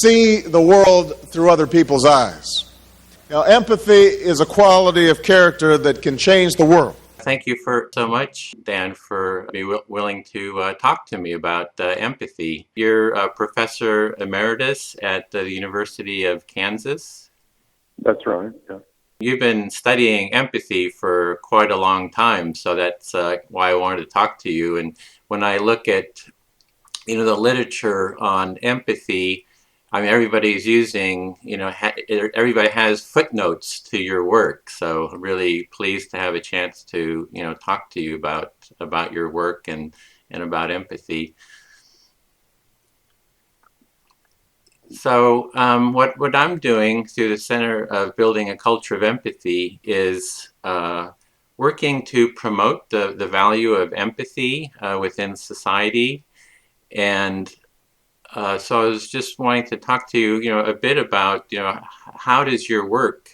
see the world through other people's eyes. Now, empathy is a quality of character that can change the world. Thank you so much, Dan, for being willing to talk to me about empathy. You're a professor emeritus at the University of Kansas. That's right, yeah. You've been studying empathy for quite a long time, so that's why I wanted to talk to you. And when I look at, the literature on empathy, I mean, everybody's using, everybody has footnotes to your work. So I'm really pleased to have a chance to, talk to you about your work and about empathy. So what I'm doing through the Center of Building a Culture of Empathy is working to promote the value of empathy within society. And so I was just wanting to talk to you, a bit about, how does your work,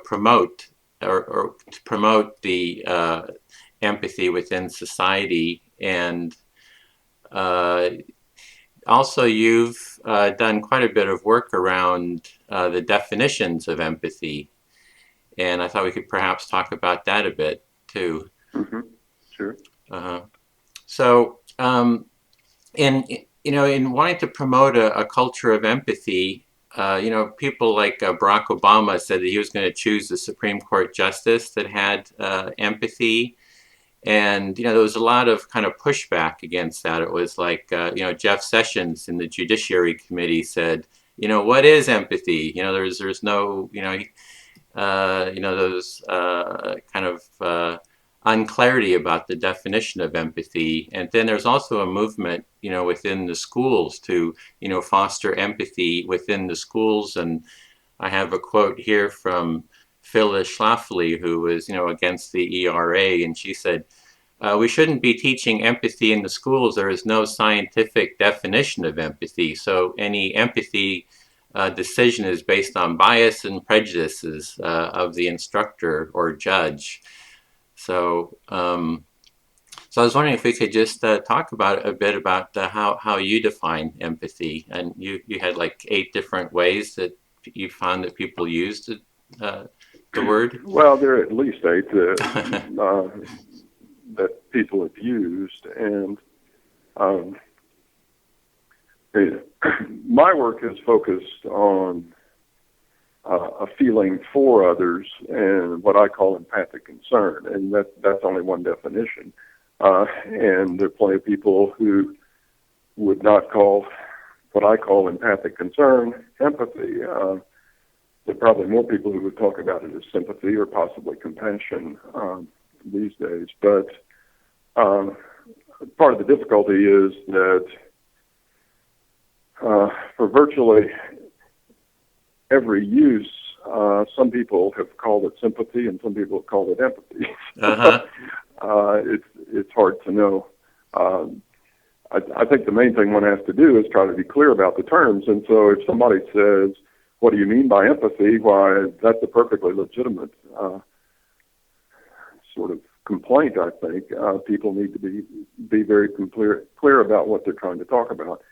promote or promote the empathy within society. And also you've done quite a bit of work around the definitions of empathy. And I thought we could perhaps talk about that a bit too. Mm-hmm. Sure. So, in wanting to promote a culture of empathy, people like Barack Obama said that he was going to choose a Supreme Court justice that had empathy. And, there was a lot of kind of pushback against that. It was like, Jeff Sessions in the Judiciary Committee said, what is empathy? There's no, those kind of unclarity about the definition of empathy. And then there's also a movement, within the schools to, foster empathy within the schools. And I have a quote here from Phyllis Schlafly, who was, against the ERA, and she said, we shouldn't be teaching empathy in the schools. There is no scientific definition of empathy. So any empathy decision is based on bias and prejudices of the instructor or judge. So, so I was wondering if we could just talk about a bit about how you define empathy. And you had like 8 different ways that you found that people used the word. Well, there are at least 8 that people have used, and my work is focused on a feeling for others and what I call empathic concern, and that's only one definition. And there are plenty of people who would not call what I call empathic concern empathy. There are probably more people who would talk about it as sympathy or possibly compassion these days. But part of the difficulty is that for virtually every use, some people have called it sympathy and some people have called it empathy. It's hard to know. I think the main thing one has to do is try to be clear about the terms. And so if somebody says, what do you mean by empathy? Why, that's a perfectly legitimate sort of complaint, I think. People need to be very clear about what they're trying to talk about.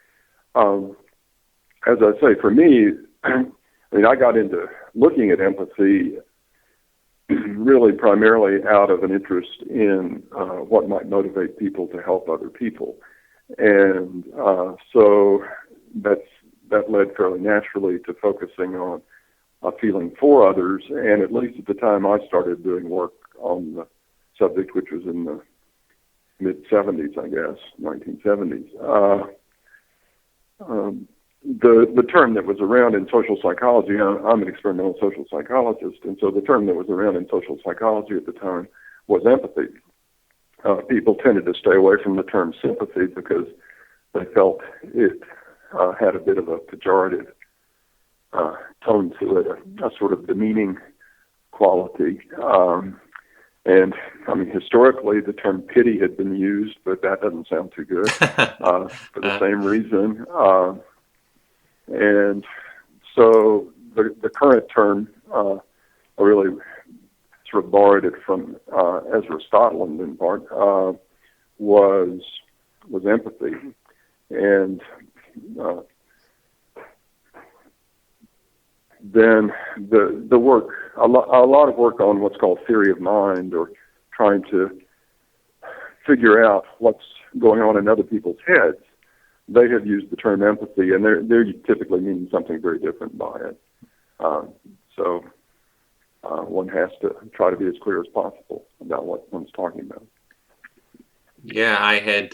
As I say, for me, I got into looking at empathy really primarily out of an interest in what might motivate people to help other people. And so that led fairly naturally to focusing on a feeling for others. And at least at the time I started doing work on the subject, which was in the mid-70s, I guess, 1970s. The term that was around in social psychology, I'm an experimental social psychologist, and so the term that was around in social psychology at the time was empathy. People tended to stay away from the term sympathy because they felt it had a bit of a pejorative tone to it, a sort of demeaning quality. And historically, the term pity had been used, but that doesn't sound too good for the same reason. And so the current term, I really sort of borrowed it from Ezra Stotland in part, was empathy. And then the work, a lot of work on what's called theory of mind, or trying to figure out what's going on in other people's heads, they have used the term empathy, and they're typically meaning something very different by it. So one has to try to be as clear as possible about what one's talking about. Yeah, I had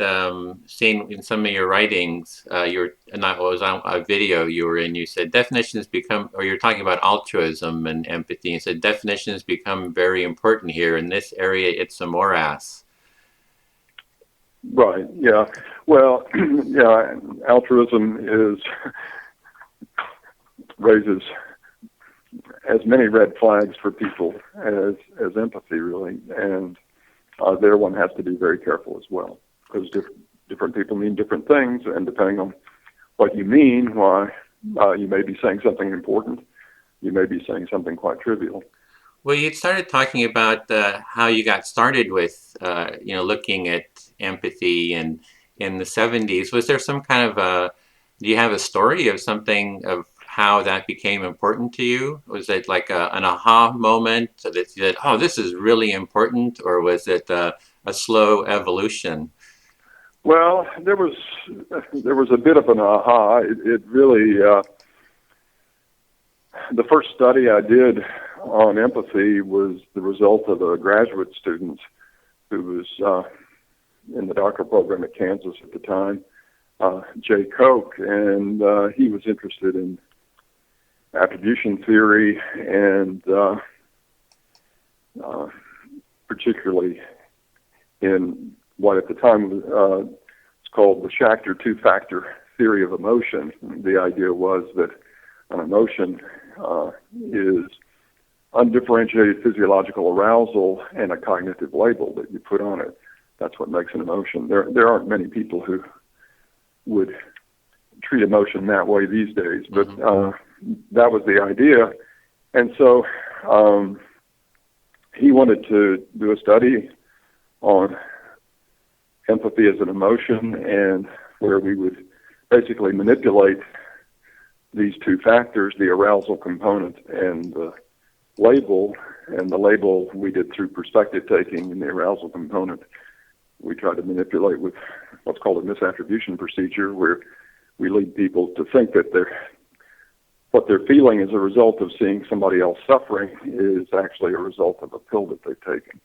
seen in some of your writings, and that was on a video you were in, you said definitions become, or you're talking about altruism and empathy, you said definitions become very important here. In this area, it's a morass. Right, yeah. Well, yeah, altruism raises as many red flags for people as empathy, really. And there one has to be very careful as well, because different people mean different things, and depending on what you mean, why you may be saying something important, you may be saying something quite trivial. Well, you started talking about how you got started with, looking at empathy, and in the 70s. Was there some kind of do you have a story of something of how that became important to you? Was it like an aha moment that you said, oh, this is really important, or was it a slow evolution? Well, there was a bit of an aha. It really, the first study I did on empathy was the result of a graduate student who was in the doctoral program at Kansas at the time, Jay Koch, and he was interested in attribution theory, and particularly in what at the time was called the Schachter two-factor theory of emotion. The idea was that an emotion is undifferentiated physiological arousal and a cognitive label that you put on it. That's what makes an emotion. There aren't many people who would treat emotion that way these days, but that was the idea. And so he wanted to do a study on empathy as an emotion, and where we would basically manipulate these two factors, the arousal component and the label. And the label we did through perspective taking, and the arousal component we tried to manipulate with what's called a misattribution procedure, where we lead people to think that what they're feeling as a result of seeing somebody else suffering is actually a result of a pill that they've taken,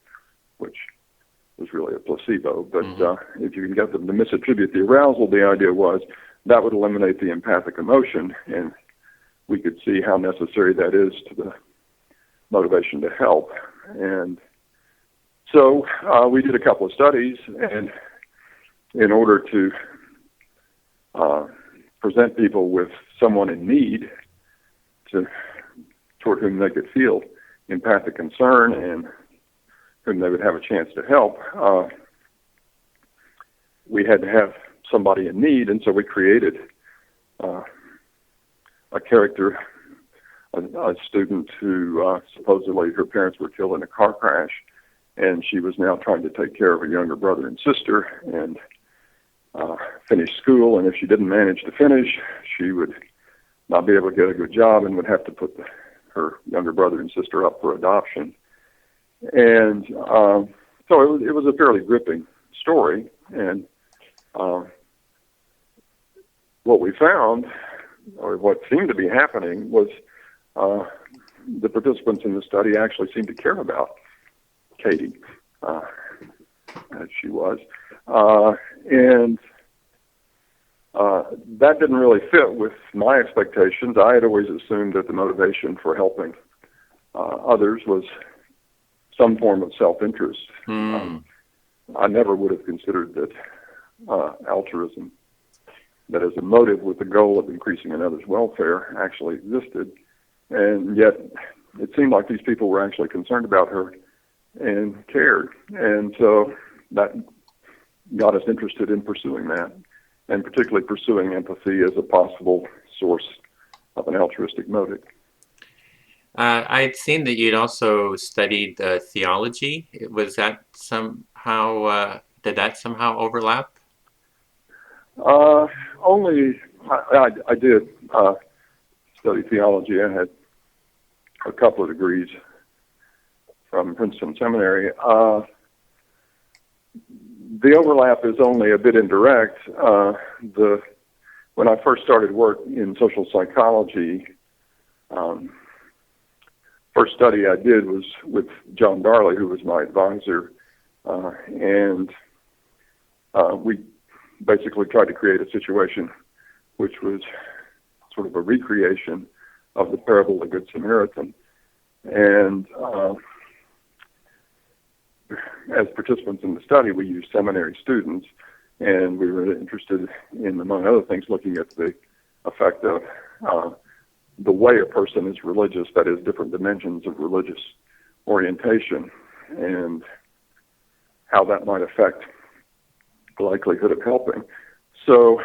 which was really a placebo. But if you can get them to misattribute the arousal, the idea was that would eliminate the empathic emotion, and we could see how necessary that is to the motivation to help. And so we did a couple of studies, and in order to present people with someone in need toward whom they could feel empathic concern and whom they would have a chance to help, we had to have somebody in need, and so we created a character, a student who supposedly her parents were killed in a car crash, and she was now trying to take care of her younger brother and sister and finish school, and if she didn't manage to finish, she would not be able to get a good job and would have to put her younger brother and sister up for adoption. And so it was a fairly gripping story, and what we found, or what seemed to be happening, was the participants in the study actually seemed to care about Katie, as she was. And that didn't really fit with my expectations. I had always assumed that the motivation for helping others was some form of self-interest. I never would have considered that altruism, that as a motive with the goal of increasing another's welfare, actually existed. And yet it seemed like these people were actually concerned about her and cared. And so that got us interested in pursuing that, and particularly pursuing empathy as a possible source of an altruistic motive. I'd seen that you'd also studied theology. Was that somehow, did that somehow overlap? Only, I did study theology. I had a couple of degrees from Princeton Seminary. The overlap is only a bit indirect. When I first started work in social psychology, first study I did was with John Darley, who was my advisor, and we basically tried to create a situation which was sort of a recreation of the parable of the Good Samaritan. And as participants in the study, we used seminary students, and we were interested in, among other things, looking at the effect of the way a person is religious, that is, different dimensions of religious orientation, and how that might affect the likelihood of helping. So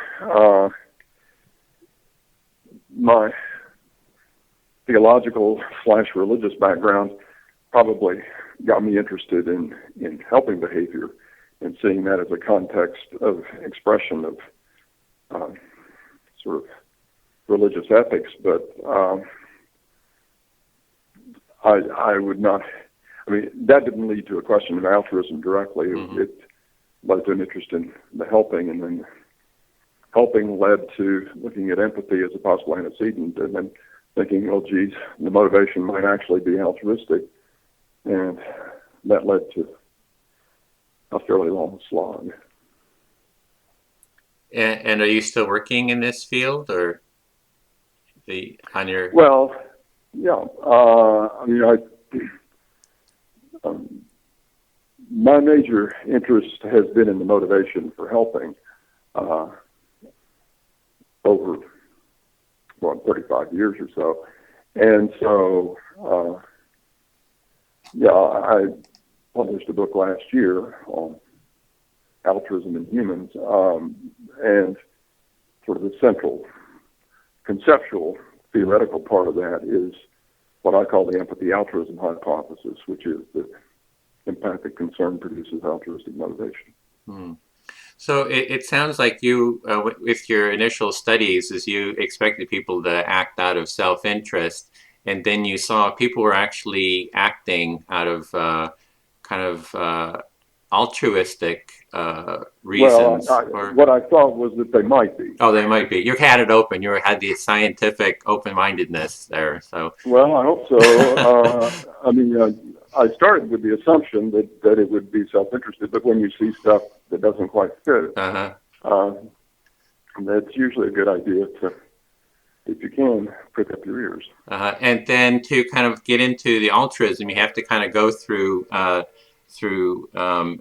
my theological/religious background probably got me interested in helping behavior and seeing that as a context of expression of sort of religious ethics. But I would not, I mean, that didn't lead to a question of altruism directly. Mm-hmm. It led to an interest in the helping, and then helping led to looking at empathy as a possible antecedent, and then thinking, well, geez, the motivation might actually be altruistic. And that led to a fairly long slog. And are you still working in this field, or on your? Well, yeah. I mean, my major interest has been in the motivation for helping over 35 years or so, and so. Yeah, I published a book last year on altruism in humans, and sort of the central conceptual theoretical part of that is what I call the empathy-altruism hypothesis, which is that empathic concern produces altruistic motivation. Hmm. So it sounds like you, with your initial studies, is you expected people to act out of self-interest, and then you saw people were actually acting out of kind of altruistic reasons. Well, what I thought was that they might be. Oh, they might be. You had it open. You had the scientific open-mindedness there. So. Well, I hope so. I mean, I started with the assumption that it would be self-interested, but when you see stuff that doesn't quite fit, that's usually a good idea to, if you can, prick up your ears. And then to kind of get into the altruism, you have to kind of go through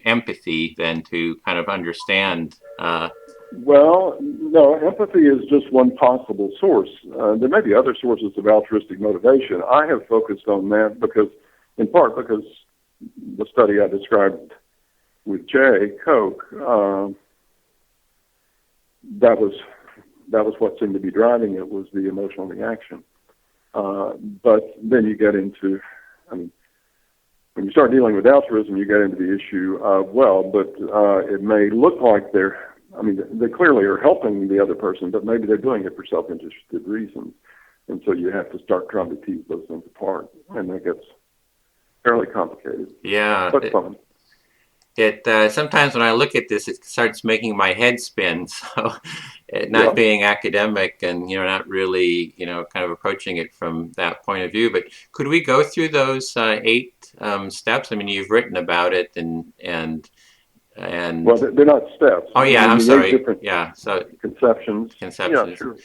empathy then to kind of understand. Well, no, empathy is just one possible source. There may be other sources of altruistic motivation. I have focused on that because, in part, because the study I described with Jay Koch, that was what seemed to be driving it, was the emotional reaction. But then you get into, I mean, when you start dealing with altruism, you get into the issue of, well, but it may look like they clearly are helping the other person, but maybe they're doing it for self-interested reasons. And so you have to start trying to tease those things apart, and that gets fairly complicated. Yeah. But fun. Sometimes when I look at this, it starts making my head spin. So, not being academic and not really kind of approaching it from that point of view. But could we go through those 8 steps? I mean, you've written about it, and well, they're not steps. Oh yeah, I'm sorry. Yeah, so conceptions. Yeah, sure.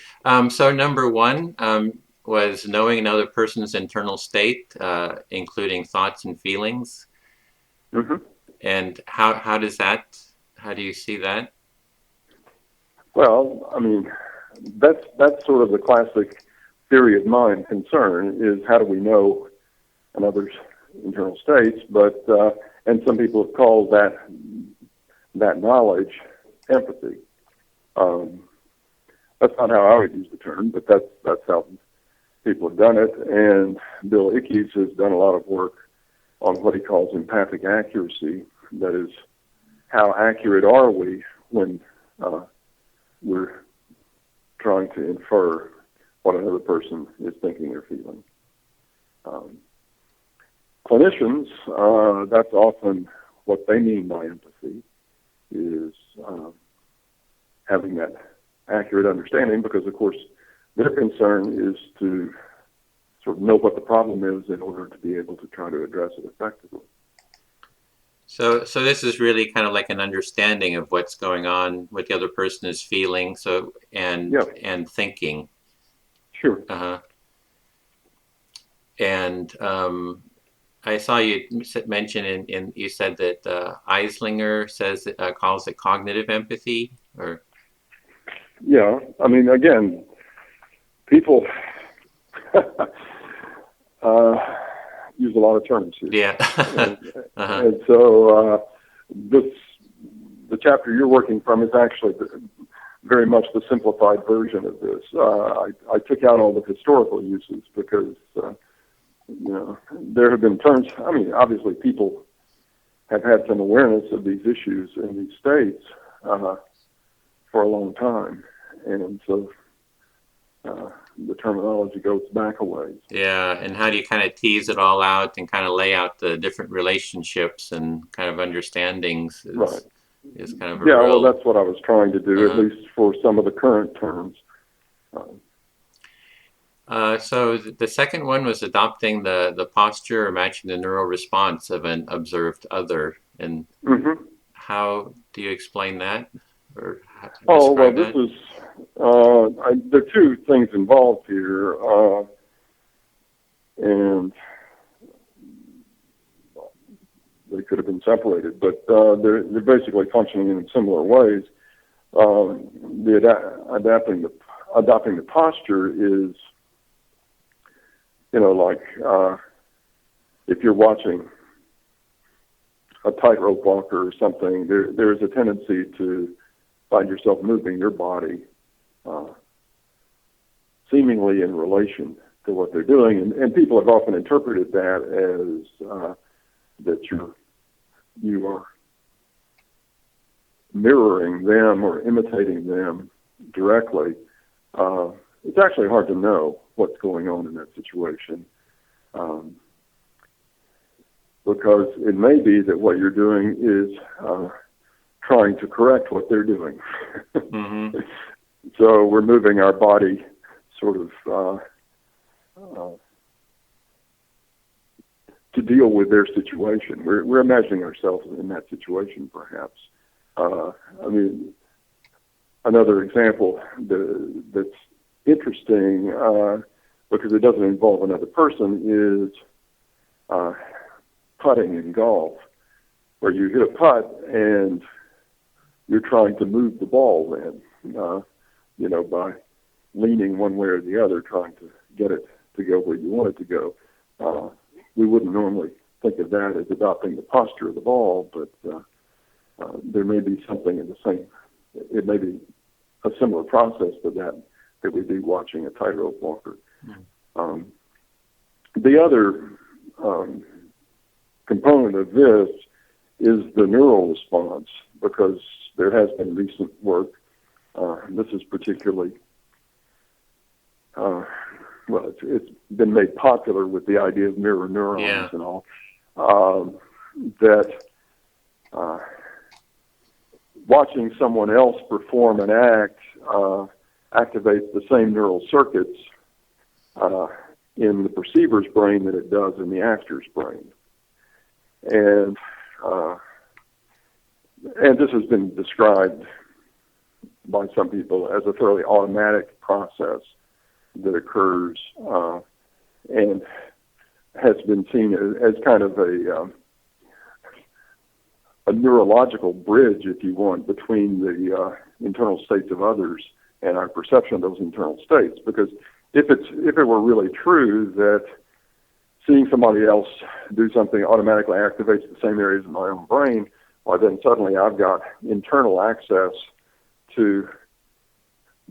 So number 1 was knowing another person's internal state, including thoughts and feelings. Mm-hmm. And how do you see that? Well, I mean, that's sort of the classic theory of mind concern, is how do we know another's internal states? But and some people have called that knowledge empathy. That's not how I would use the term, but that's how people have done it. And Bill Ickes has done a lot of work on what he calls empathic accuracy. That is, how accurate are we when we're trying to infer what another person is thinking or feeling. Clinicians, that's often what they mean by empathy, is having that accurate understanding, because, of course, their concern is to sort of know what the problem is in order to be able to try to address it effectively. So this is really kind of like an understanding of what's going on, what the other person is feeling, and thinking. Sure. And I saw you mention you said that Eislinger calls it cognitive empathy, or yeah. I mean, again, people use a lot of terms here. Yeah. And so the chapter you're working from is actually very much the simplified version of this. I took out all the historical uses because, there have been terms. I mean, obviously people have had some awareness of these issues in these states for a long time. And so the terminology goes back a ways. Yeah, and how do you kind of tease it all out and kind of lay out the different relationships and kind of understandings is kind of well, that's what I was trying to do, at least for some of the current terms. So the second one was adopting the posture or matching the neural response of an observed other. And how do you explain that? Or describe that? This is, there are two things involved here, and they could have been separated, but they're basically functioning in similar ways. Adopting the posture is, like if you're watching a tightrope walker or something, there's a tendency to find yourself moving your body seemingly in relation to what they're doing, and people have often interpreted that as that you are mirroring them or imitating them directly. It's actually hard to know what's going on in that situation, because it may be that what you're doing is trying to correct what they're doing. So we're moving our body sort of to deal with their situation. We're imagining ourselves in that situation, perhaps. I mean, another example that's interesting, because it doesn't involve another person, is putting in golf, where you hit a putt and you're trying to move the ball then, by leaning one way or the other, trying to get it to go where you want it to go. We wouldn't normally think of that as adopting the posture of the ball, but there may be something in the same, it may be a similar process to that we do watching a tightrope walker. The other component of this is the neural response, because there has been recent work. This is particularly, it's been made popular with the idea of mirror neurons and all, that watching someone else perform an act activates the same neural circuits in the perceiver's brain that it does in the actor's brain. And this has been described by some people as a fairly automatic process that occurs and has been seen as kind of a neurological bridge, if you want, between the internal states of others and our perception of those internal states. Because if it were really true that seeing somebody else do something automatically activates the same areas in my own brain, well, then suddenly I've got internal access to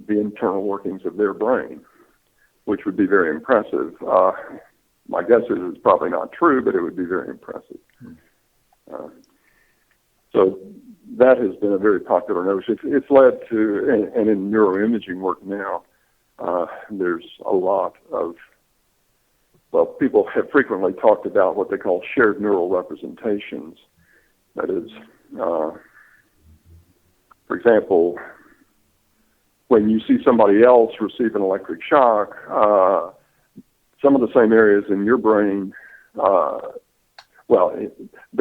the internal workings of their brain, which would be very impressive. My guess is it's probably not true, but it would be very impressive. So that has been a very popular notion. It's led to, and in neuroimaging work now, there's a lot of well, people have frequently talked about what they call shared neural representations. That is, for example, when you see somebody else receive an electric shock, some of the same areas in your brain, that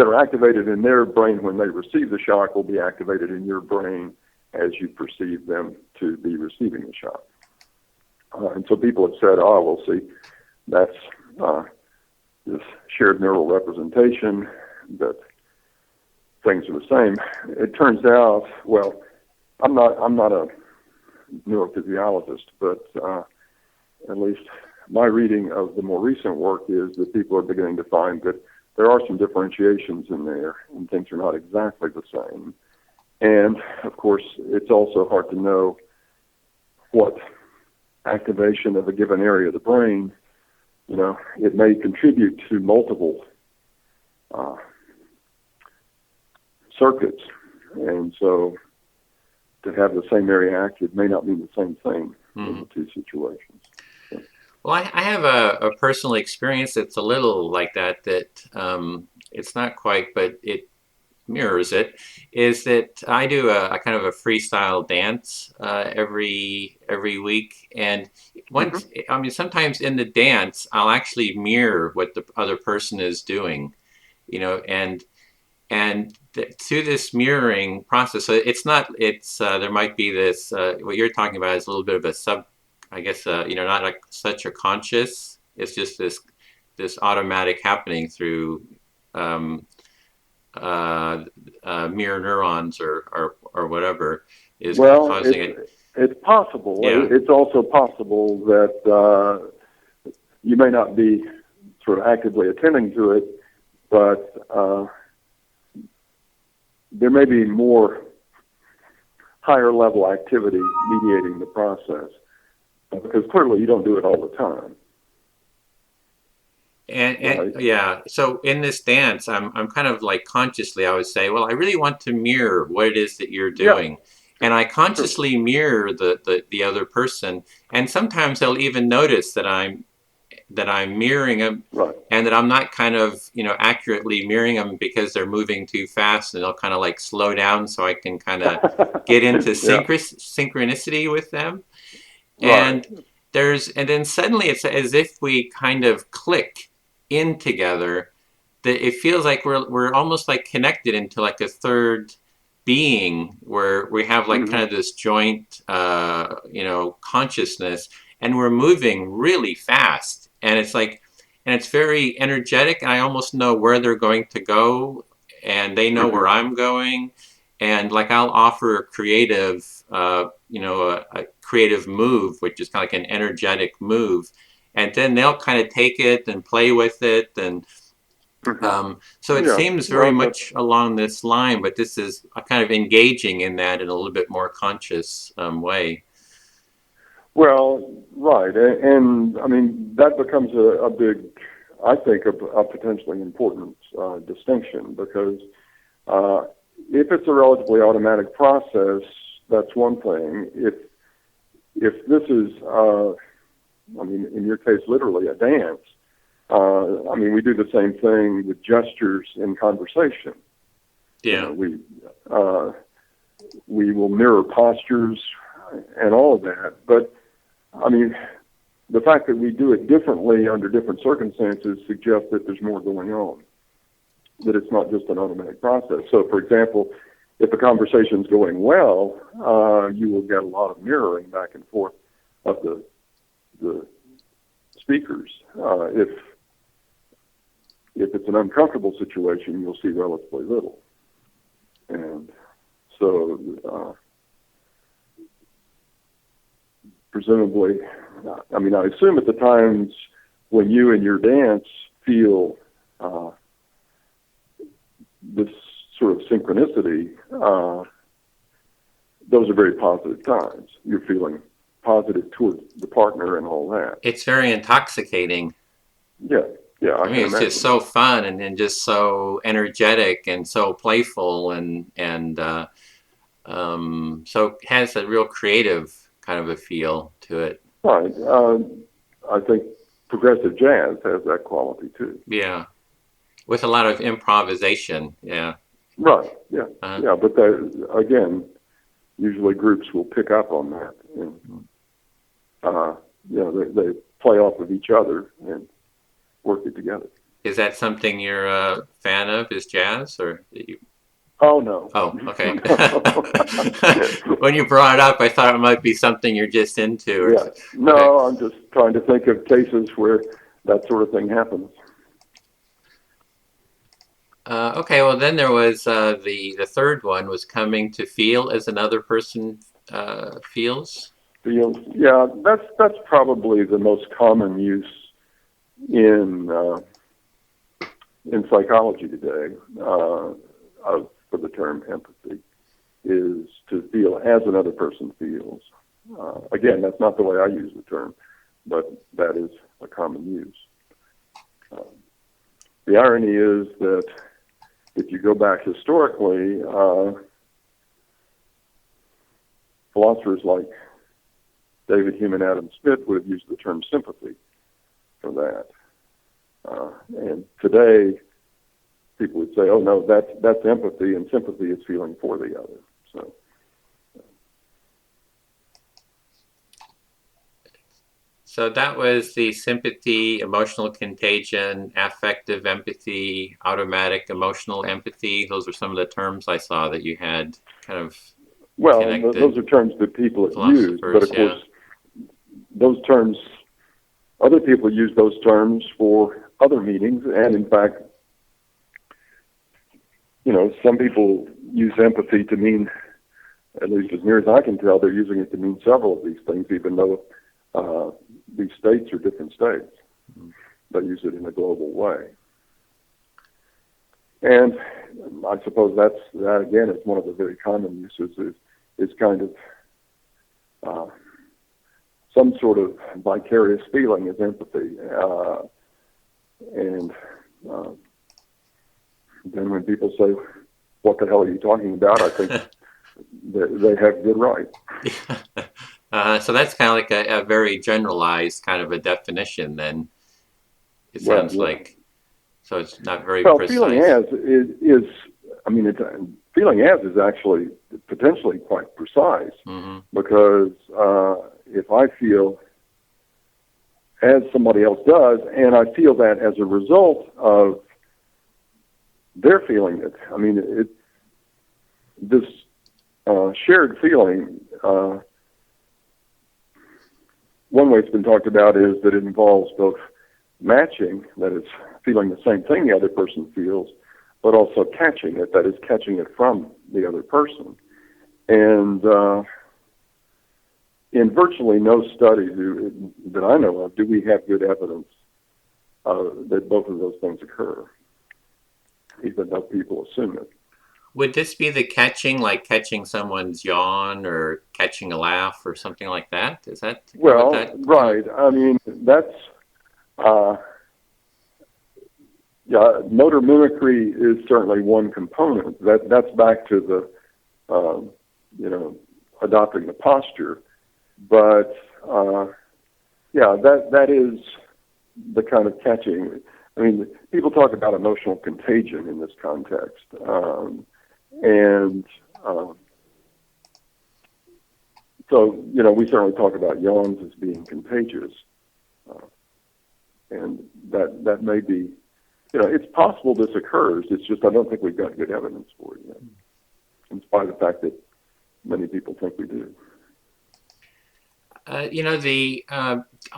are activated in their brain when they receive the shock will be activated in your brain as you perceive them to be receiving the shock. And so people have said, oh, well, see, that's this shared neural representation, that things are the same. It turns out, well, I'm not a neurophysiologist, but at least my reading of the more recent work is that people are beginning to find that there are some differentiations in there, and things are not exactly the same. And, of course, it's also hard to know what activation of a given area of the brain, it may contribute to multiple circuits. And so to have the same area active may not mean the same thing in the two situations. So. Well, I have a personal experience that's a little like that, it's not quite, but it mirrors it, is that I do a kind of a freestyle dance every week. And once, I mean, sometimes in the dance, I'll actually mirror what the other person is doing, and through this mirroring process, so there might be this, what you're talking about is a little bit of a I guess, not like such a conscious, it's just this automatic happening through mirror neurons or whatever is causing it. It's possible. Yeah. It's also possible that you may not be sort of actively attending to it, but there may be more higher level activity mediating the process. Because clearly you don't do it all the time. And right? Yeah, so in this dance, I'm kind of like consciously, I would say, well, I really want to mirror what it is that you're doing. Yeah. And I consciously mirror the other person. And sometimes they'll even notice that I'm mirroring them, right. And that I'm not kind of, accurately mirroring them because they're moving too fast, and they'll kind of like slow down so I can kind of get into synchronicity with them. Right. And then suddenly it's as if we kind of click in together, that it feels like we're almost like connected into like a third being, where we have like kind of this joint consciousness, and we're moving really fast, and it's very energetic, and I almost know where they're going to go, and they know where I'm going. And like I'll offer a creative, a creative move, which is kind of like an energetic move, and then they'll kind of take it and play with it, and so it seems very much along this line. But this is kind of engaging in that in a little bit more conscious way. Well, right, and I mean that becomes a big, I think, a potentially important distinction, because. If it's a relatively automatic process, that's one thing. If this is, in your case, literally a dance, we do the same thing with gestures in conversation. Yeah. We will mirror postures and all of that. But, the fact that we do it differently under different circumstances suggests that there's more going on, that it's not just an automatic process. So, for example, if a conversation's going well, you will get a lot of mirroring back and forth of the speakers. If it's an uncomfortable situation, you'll see relatively little. And so, presumably, I assume at the times when you and your dance feel this sort of synchronicity, those are very positive times. You're feeling positive towards the partner and all that. It's very intoxicating. Yeah. I mean, it's just so fun and just so energetic and so playful and so it has a real creative kind of a feel to it. Right. I think progressive jazz has that quality too. Yeah, with a lot of improvisation. Yeah. Right. Yeah. Yeah. But again, usually groups will pick up on that, and they play off of each other and work it together. Is that something you're a fan of? Is jazz, or you? Oh no. Oh, okay. When you brought it up, I thought it might be something you're just into. Or, yeah. No, okay. I'm just trying to think of cases where that sort of thing happens. Okay, well then there was the third one was coming to feel as another person feels. Feels. Yeah, that's probably the most common use in psychology today for the term empathy, is to feel as another person feels. Again, that's not the way I use the term, but that is a common use. The irony is that if you go back historically, philosophers like David Hume and Adam Smith would have used the term sympathy for that. And today, people would say, "Oh no, that's empathy, and sympathy is feeling for the other." So that was the sympathy, emotional contagion, affective empathy, automatic emotional empathy. Those are some of the terms I saw that you had kind of connected. Those are terms that people have used, but of course, those terms, other people use those terms for other meanings, and in fact, some people use empathy to mean, at least as near as I can tell, they're using it to mean several of these things, even though these states are different states. They use it in a global way. And I suppose that again is one of the very common uses, is kind of some sort of vicarious feeling is empathy. And then when people say, "What the hell are you talking about?" I think they have good right. So that's kind of like a very generalized kind of a definition then, it sounds like. So it's not very precise. Feeling as feeling as is actually potentially quite precise, because if I feel as somebody else does, and I feel that as a result of their feeling it, this shared feeling, one way it's been talked about is that it involves both matching, that is feeling the same thing the other person feels, but also catching it, that is catching it from the other person. And in virtually no study that I know of do we have good evidence that both of those things occur, even though people assume it. Would this be the catching, like catching someone's yawn or catching a laugh or something like that? Is that right? I mean, that's motor mimicry is certainly one component. That's back to the adopting the posture, but that is the kind of catching. I mean, people talk about emotional contagion in this context. So, we certainly talk about yawns as being contagious. And that may be, it's possible this occurs. It's just I don't think we've got good evidence for it yet, in spite of the fact that many people think we do.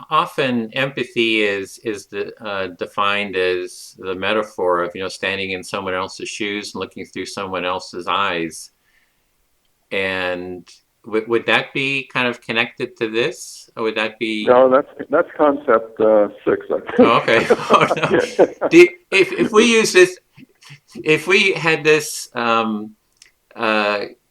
Often empathy is defined as the metaphor of standing in someone else's shoes and looking through someone else's eyes. And would that be kind of connected to this, or would that be? No, that's concept 6, I think. Oh, okay. Oh, no. If we use this, if we had this.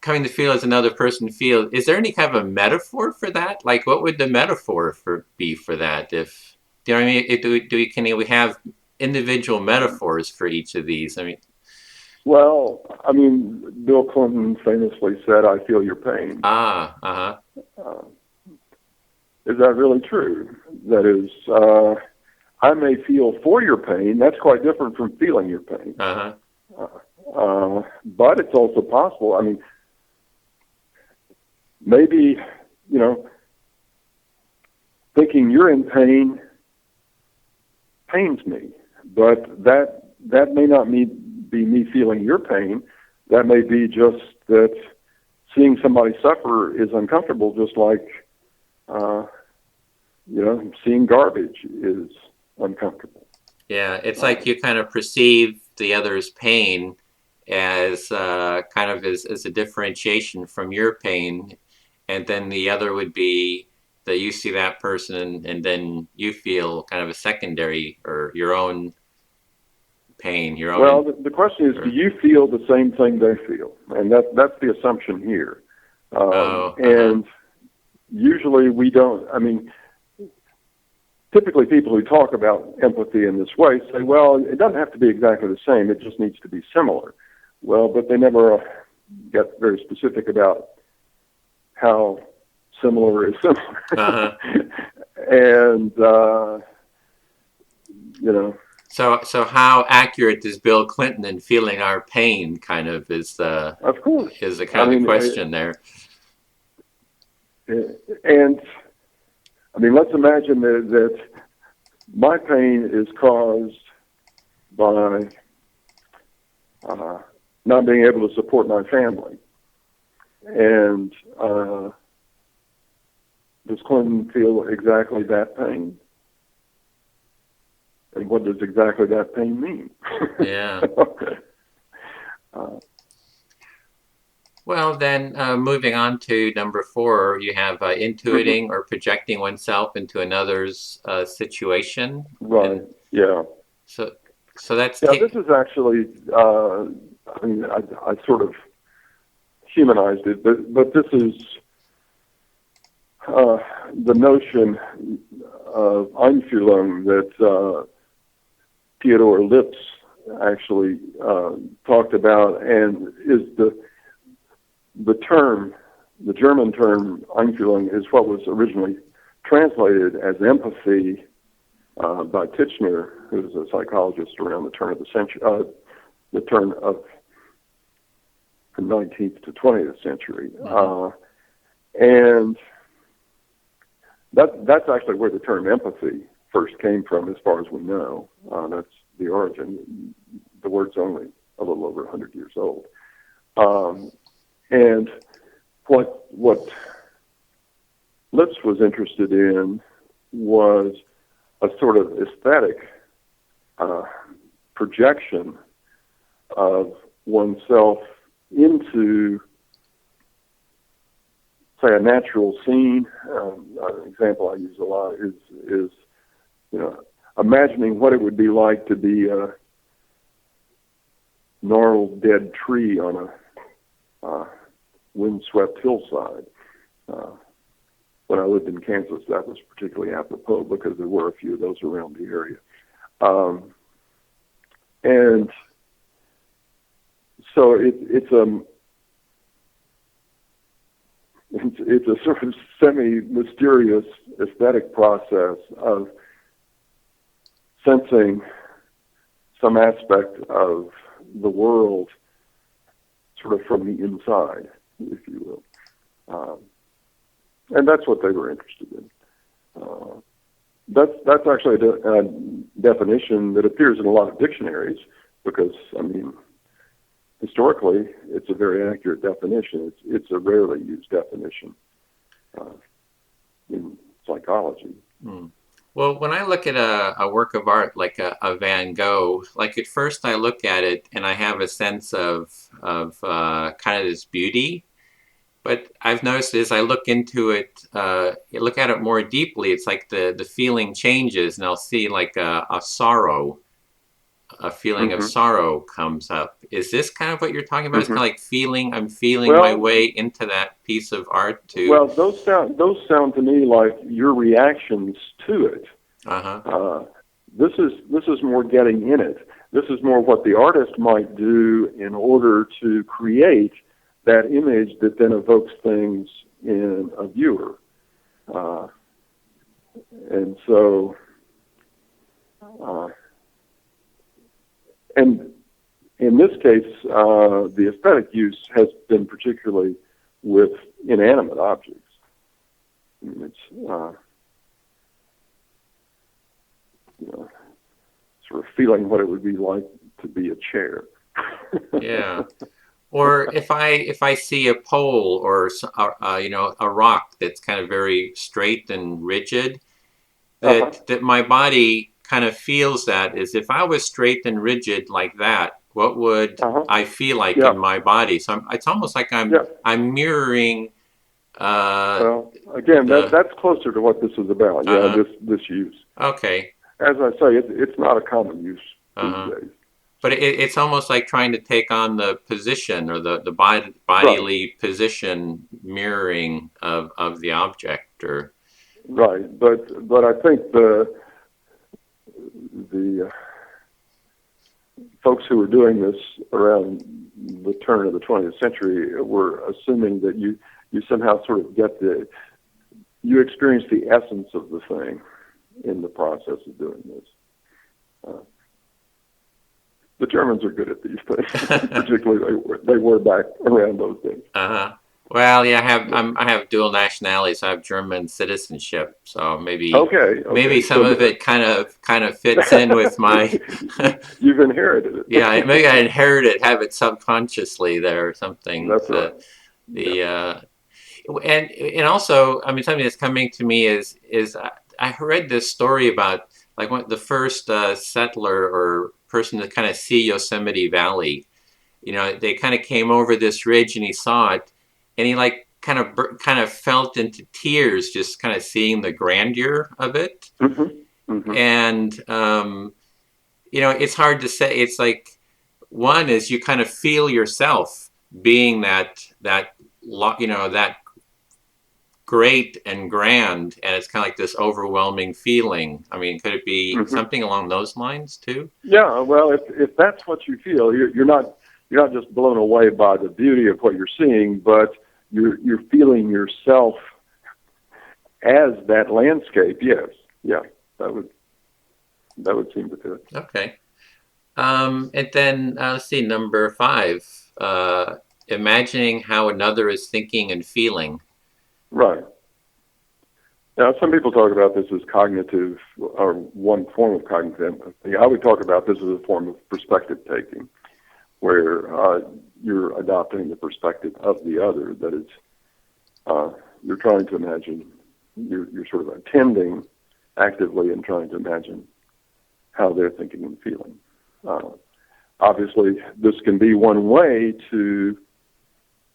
Coming to feel as another person feels, is there any kind of a metaphor for that? Like, what would the metaphor be for that? If you know what I mean, can we have individual metaphors for each of these? I mean, Bill Clinton famously said, "I feel your pain." Is that really true? That is, I may feel for your pain. That's quite different from feeling your pain. Uh-huh. But it's also possible. I mean, maybe, thinking you're in pain pains me, but that may not be me feeling your pain. That may be just that seeing somebody suffer is uncomfortable, just like, seeing garbage is uncomfortable. Yeah, it's like you kind of perceive the other's pain as kind of as a differentiation from your pain, and then the other would be that you see that person and then you feel kind of a secondary or your own pain, your own. Well, the question is, do you feel the same thing they feel? And that's the assumption here. And usually we don't. I mean, typically people who talk about empathy in this way say, well, it doesn't have to be exactly the same. It just needs to be similar. Well, but they never get very specific about how similar is similar. And, So how accurate is Bill Clinton in feeling our pain? Kind of is the of course is the kind of the question there. And I mean, let's imagine that my pain is caused by not being able to support my family, and does Clinton feel exactly that pain? And what does exactly that pain mean? Yeah. Well, then moving on to number 4, you have intuiting or projecting oneself into another's situation. Right. And yeah. So that's this is actually. I mean, I sort of humanized it, but this is the notion of Einfühlung that Theodor Lipps actually talked about, and is the term, the German term Einfühlung, is what was originally translated as empathy by Titchener, who was a psychologist around the turn of the century, the turn of the 19th to 20th century, and that's actually where the term empathy first came from, as far as we know. That's the origin. The word's only a little over 100 years old. And what Lipps was interested in was a sort of aesthetic projection of oneself into, say, a natural scene. An example I use a lot is imagining what it would be like to be a gnarled dead tree on a windswept hillside. When I lived in Kansas, that was particularly apropos because there were a few of those around the area. And so it's a sort of semi-mysterious aesthetic process of sensing some aspect of the world sort of from the inside, if you will. And that's what they were interested in. That's actually a definition that appears in a lot of dictionaries because, I mean, historically, it's a very accurate definition. It's a rarely used definition in psychology. Well, when I look at a work of art like a Van Gogh, like at first I look at it and I have a sense of kind of this beauty. But I've noticed as I look into it, look at it more deeply, it's like the feeling changes, and I'll see like a sorrow, a feeling of sorrow comes up. Is this kind of what you're talking about? It's kind of like I'm feeling my way into that piece of art too. Well, those sound to me like your reactions to it. This is more getting in it. This is more what the artist might do in order to create that image that then evokes things in a viewer. And so And in this case, the aesthetic use has been particularly with inanimate objects. I mean, it's sort of feeling what it would be like to be a chair. Yeah. Or if I see a pole or a rock that's kind of very straight and rigid, that my body kind of feels that is, if I was straight and rigid like that, what would I feel like in my body? So it's almost like I'm mirroring. Well, again, that's closer to what this is about. This use. Okay. As I say, it's not a common use these days. But it's almost like trying to take on the position or the bodily position mirroring of the object, or right. But I think the folks who were doing this around the turn of the 20th century were assuming that you somehow sort of you experience the essence of the thing in the process of doing this. The Germans are good at these things, particularly they were back around those days. Well, yeah, I have dual nationalities. I have German citizenship, so maybe some of it kind of fits in with my. You've inherited it. Yeah, maybe I inherited, have it subconsciously there or something. That's right. And also, I mean, something that's coming to me is I read this story about like the first settler or person to kind of see Yosemite Valley. They kind of came over this ridge and he saw it, and he like kind of felt into tears just kind of seeing the grandeur of it. And it's hard to say. It's like, one is you kind of feel yourself being that great and grand, and it's kind of like this overwhelming feeling. I mean, could it be something along those lines too? Yeah, well, if that's what you feel, you're not just blown away by the beauty of what you're seeing, but you're feeling yourself as that landscape. Yes, yeah, that would seem to do it. Okay, and then let's see, number 5, imagining how another is thinking and feeling. Right. Now, some people talk about this as cognitive, or one form of cognitive empathy. I would talk about this as a form of perspective taking, where you're adopting the perspective of the other. That is, you're trying to imagine, you're sort of attending actively and trying to imagine how they're thinking and feeling. Obviously, this can be one way to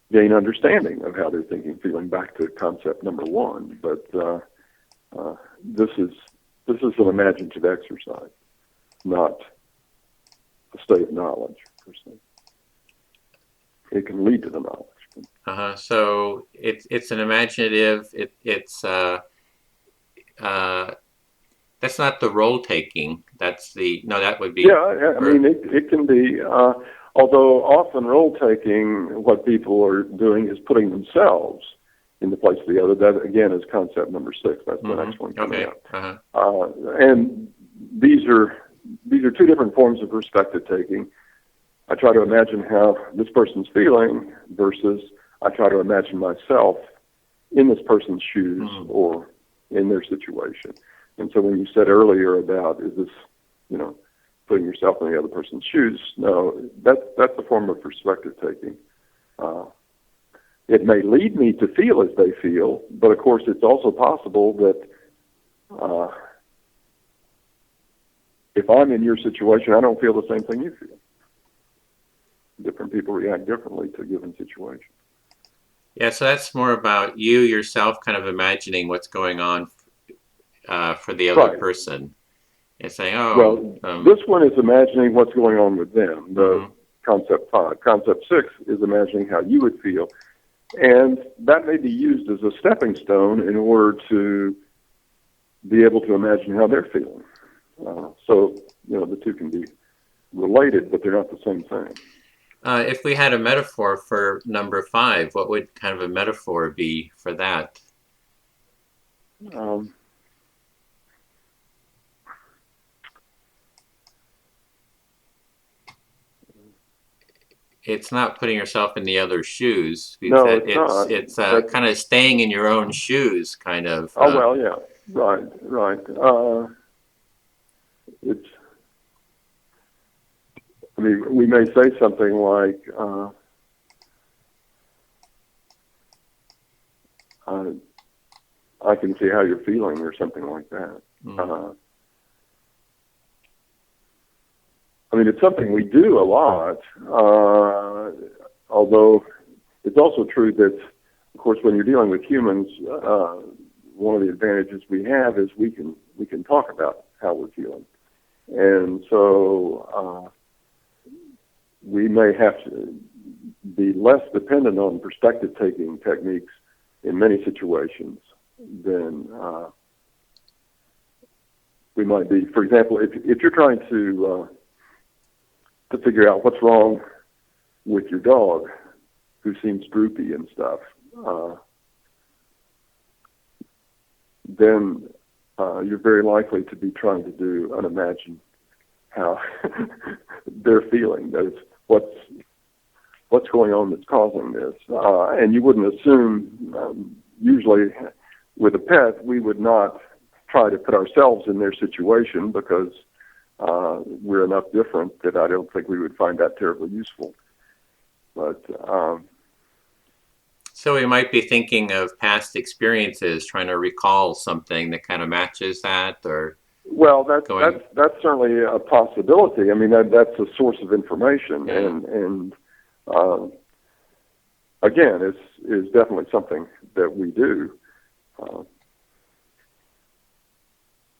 gain understanding of how they're thinking, feeling, back to concept number 1. But this is an imaginative exercise, not a state of knowledge per se. It can lead to the knowledge. So it's an imaginative. That's not the role taking. That's that would be. Yeah, I mean it can be. Although often role-taking, what people are doing is putting themselves in the place of the other. That, again, is concept number 6. That's the next one coming up. And these are 2 different forms of perspective-taking. I try to imagine how this person's feeling versus I try to imagine myself in this person's shoes or in their situation. And so when you said earlier about, is this, putting yourself in the other person's shoes, no, that's a form of perspective taking. It may lead me to feel as they feel, but of course it's also possible that if I'm in your situation, I don't feel the same thing you feel. Different people react differently to a given situation. Yeah, so that's more about you yourself kind of imagining what's going on for the other person. And saying, this one is imagining what's going on with them, the concept 5. Concept 6 is imagining how you would feel. And that may be used as a stepping stone in order to be able to imagine how they're feeling. So, the 2 can be related, but they're not the same thing. If we had a metaphor for number 5, what would kind of a metaphor be for that? it's not putting yourself in the other's shoes. No, it's not. It's kind of staying in your own shoes, kind of. Oh, well, yeah. Right. I mean, we may say something like, I can see how you're feeling, or something like that. I mean, it's something we do a lot, although it's also true that, of course, when you're dealing with humans, one of the advantages we have is we can talk about how we're feeling. And so we may have to be less dependent on perspective-taking techniques in many situations than we might be. For example, if you're trying to figure out what's wrong with your dog, who seems droopy and stuff, then you're very likely to be trying to imagine how they're feeling. That is, what's going on that's causing this. And you wouldn't assume, usually with a pet, we would not try to put ourselves in their situation, because we're enough different that I don't think we would find that terribly useful. But so we might be thinking of past experiences, trying to recall something that kind of matches that, or well, that's certainly a possibility. I mean, that's a source of information, and again, is definitely something that we do.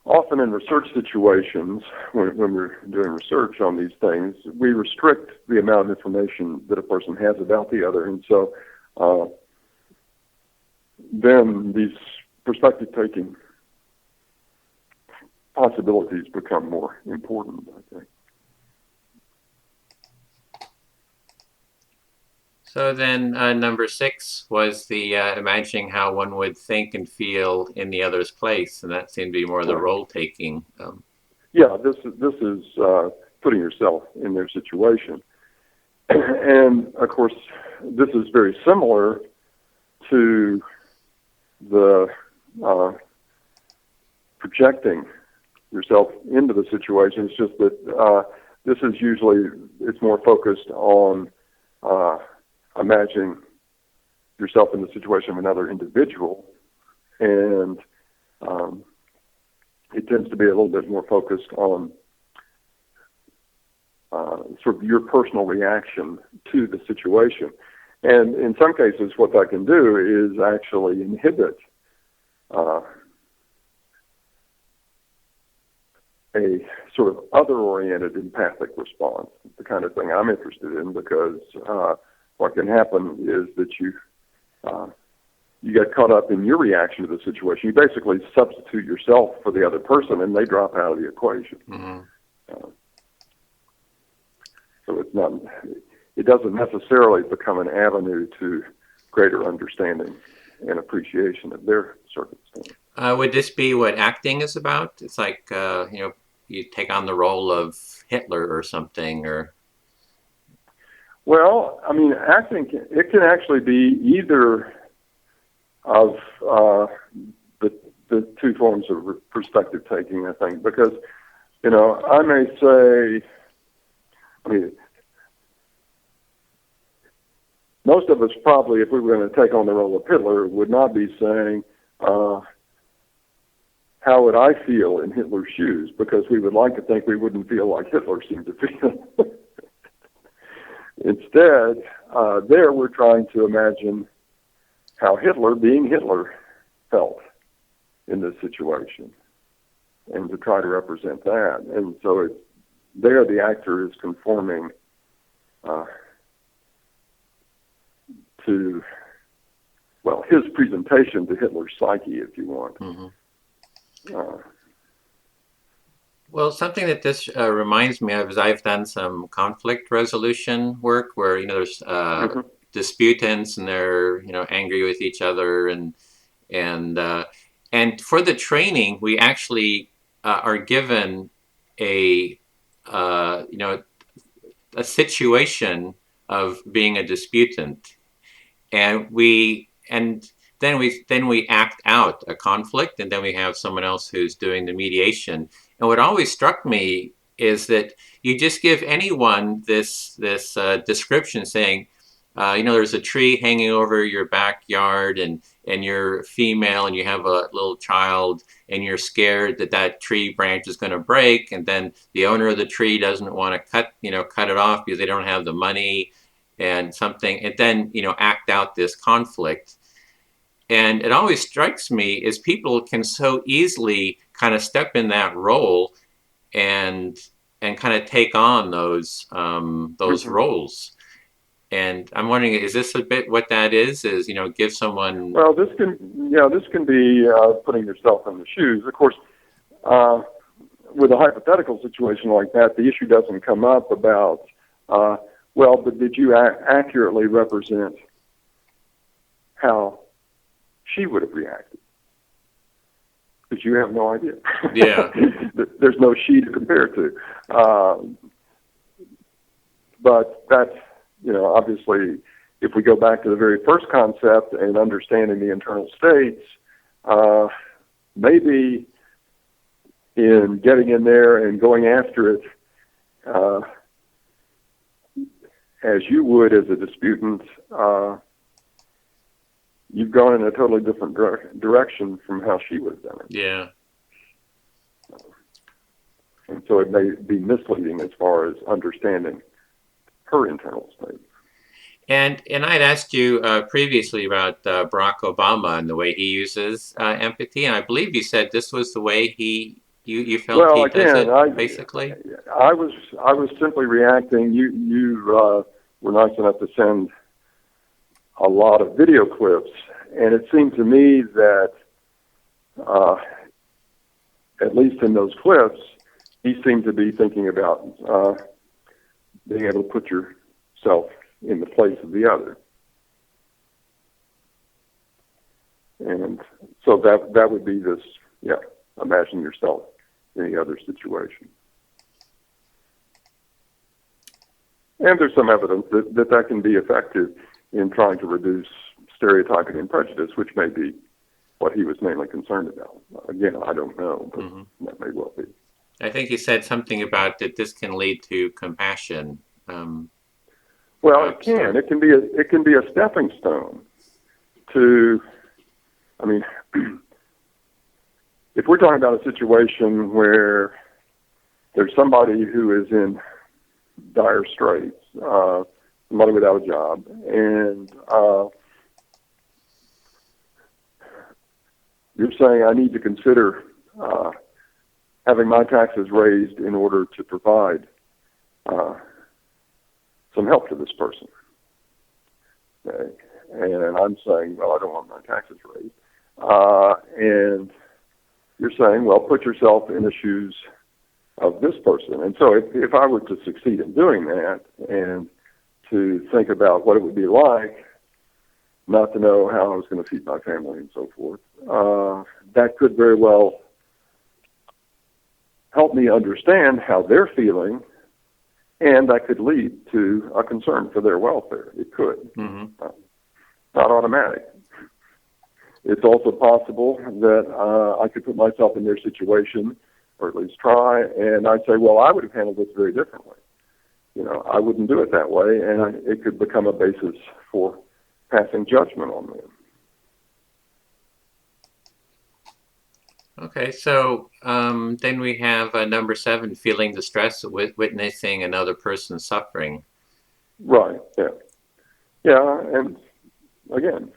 Often in research situations, when we're doing research on these things, we restrict the amount of information that a person has about the other, and so then these perspective-taking possibilities become more important, I think. So then number 6 was the imagining how one would think and feel in the other's place, and that seemed to be more the role-taking. Yeah, this is putting yourself in their situation. And, of course, this is very similar to the projecting yourself into the situation. It's just that this is usually, it's more focused on imagining yourself in the situation of another individual, and it tends to be a little bit more focused on sort of your personal reaction to the situation. And in some cases, what that can do is actually inhibit a sort of other-oriented empathic response, the kind of thing I'm interested in, because what can happen is that you get caught up in your reaction to the situation. You basically substitute yourself for the other person, and they drop out of the equation. So it doesn't necessarily become an avenue to greater understanding and appreciation of their circumstance. Would this be what acting is about? It's like, you take on the role of Hitler or something, or... Well, I mean, acting, it can actually be either of the two forms of perspective taking, I think, because, I may say, I mean, most of us probably, if we were going to take on the role of Hitler, would not be saying, how would I feel in Hitler's shoes? Because we would like to think we wouldn't feel like Hitler seemed to feel. Instead, there we're trying to imagine how Hitler, being Hitler, felt in this situation, and to try to represent that. And so there the actor is conforming to, well, his presentation to Hitler's psyche, if you want. Well, something that this reminds me of is I've done some conflict resolution work where, there's disputants and they're, angry with each other, and for the training, we actually are given a situation of being a disputant, and then we act out a conflict, and then we have someone else who's doing the mediation. And what always struck me is that you just give anyone this description saying, there's a tree hanging over your backyard, and you're female and you have a little child, and you're scared that that tree branch is going to break, and then the owner of the tree doesn't want to cut it off because they don't have the money and something, and then act out this conflict. And it always strikes me is people can so easily kind of step in that role and kind of take on those roles. And I'm wondering, is this a bit what that is give someone... Well, this can be putting yourself in the shoes. Of course, with a hypothetical situation like that, the issue doesn't come up about, but did you accurately represent how she would have reacted? Because you have no idea. Yeah. There's no she to compare to. But that's, obviously, if we go back to the very first concept and understanding the internal states, maybe in getting in there and going after it, as you would as a disputant, you've gone in a totally different direction from how she would have done it. Yeah. And so it may be misleading as far as understanding her internal state. And I'd asked you previously about Barack Obama and the way he uses empathy, and I believe you said this was the way you felt he does it, basically. I was simply reacting. You were nice enough to send a lot of video clips, and it seemed to me that at least in those clips, he seemed to be thinking about being able to put yourself in the place of the other. And so that would be this, imagine yourself in the other situation. And there's some evidence that can be effective in trying to reduce stereotyping and prejudice, which may be what he was mainly concerned about. Again, I don't know, but that may well be. I think you said something about that this can lead to compassion. Well, it can. It can be a stepping stone to. I mean, if we're talking about a situation where there's somebody who is in dire straits, somebody without a job, and you're saying I need to consider having my taxes raised in order to provide some help to this person. Okay. And I'm saying, well, I don't want my taxes raised. And you're saying, well, put yourself in the shoes of this person. And so if I were to succeed in doing that and to think about what it would be like not to know how I was going to feed my family and so forth, that could very well help me understand how they're feeling, and that could lead to a concern for their welfare. It could. Not automatic. It's also possible that I could put myself in their situation, or at least try, and I'd say, well, I would have handled this very differently. I wouldn't do it that way, and it could become a basis for passing judgment on them. Okay, so then we have number 7, feeling the stress of witnessing another person's suffering. Right, yeah. Yeah, and again,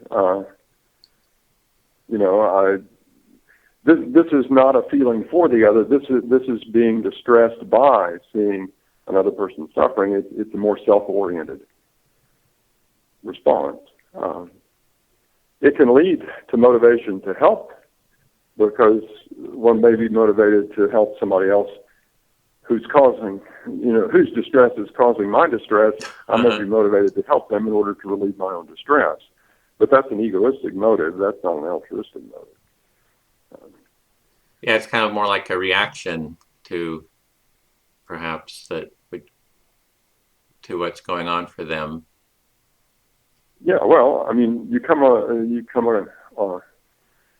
this is not a feeling for the other. This is being distressed by seeing another person suffering. It's a more self-oriented response. It can lead to motivation to help, because one may be motivated to help somebody else whose distress is causing my distress. I may be motivated to help them in order to relieve my own distress. But that's an egoistic motive. That's not an altruistic motive. Yeah, it's kind of more like a reaction to perhaps to what's going on for them. Yeah, well, I mean, you come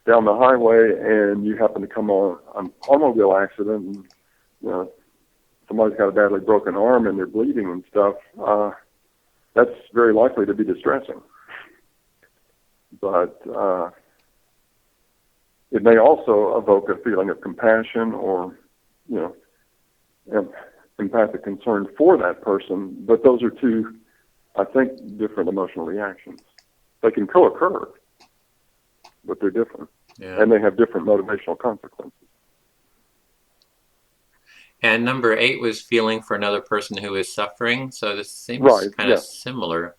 down the highway and you happen to come on an automobile accident, and you know somebody's got a badly broken arm and they're bleeding and stuff. That's very likely to be distressing, but it may also evoke a feeling of compassion or, empathic concern for that person. But those are two, I think, different emotional reactions. They can co-occur, but they're different, and they have different motivational consequences. And number 8 was feeling for another person who is suffering. So this seems kind of similar.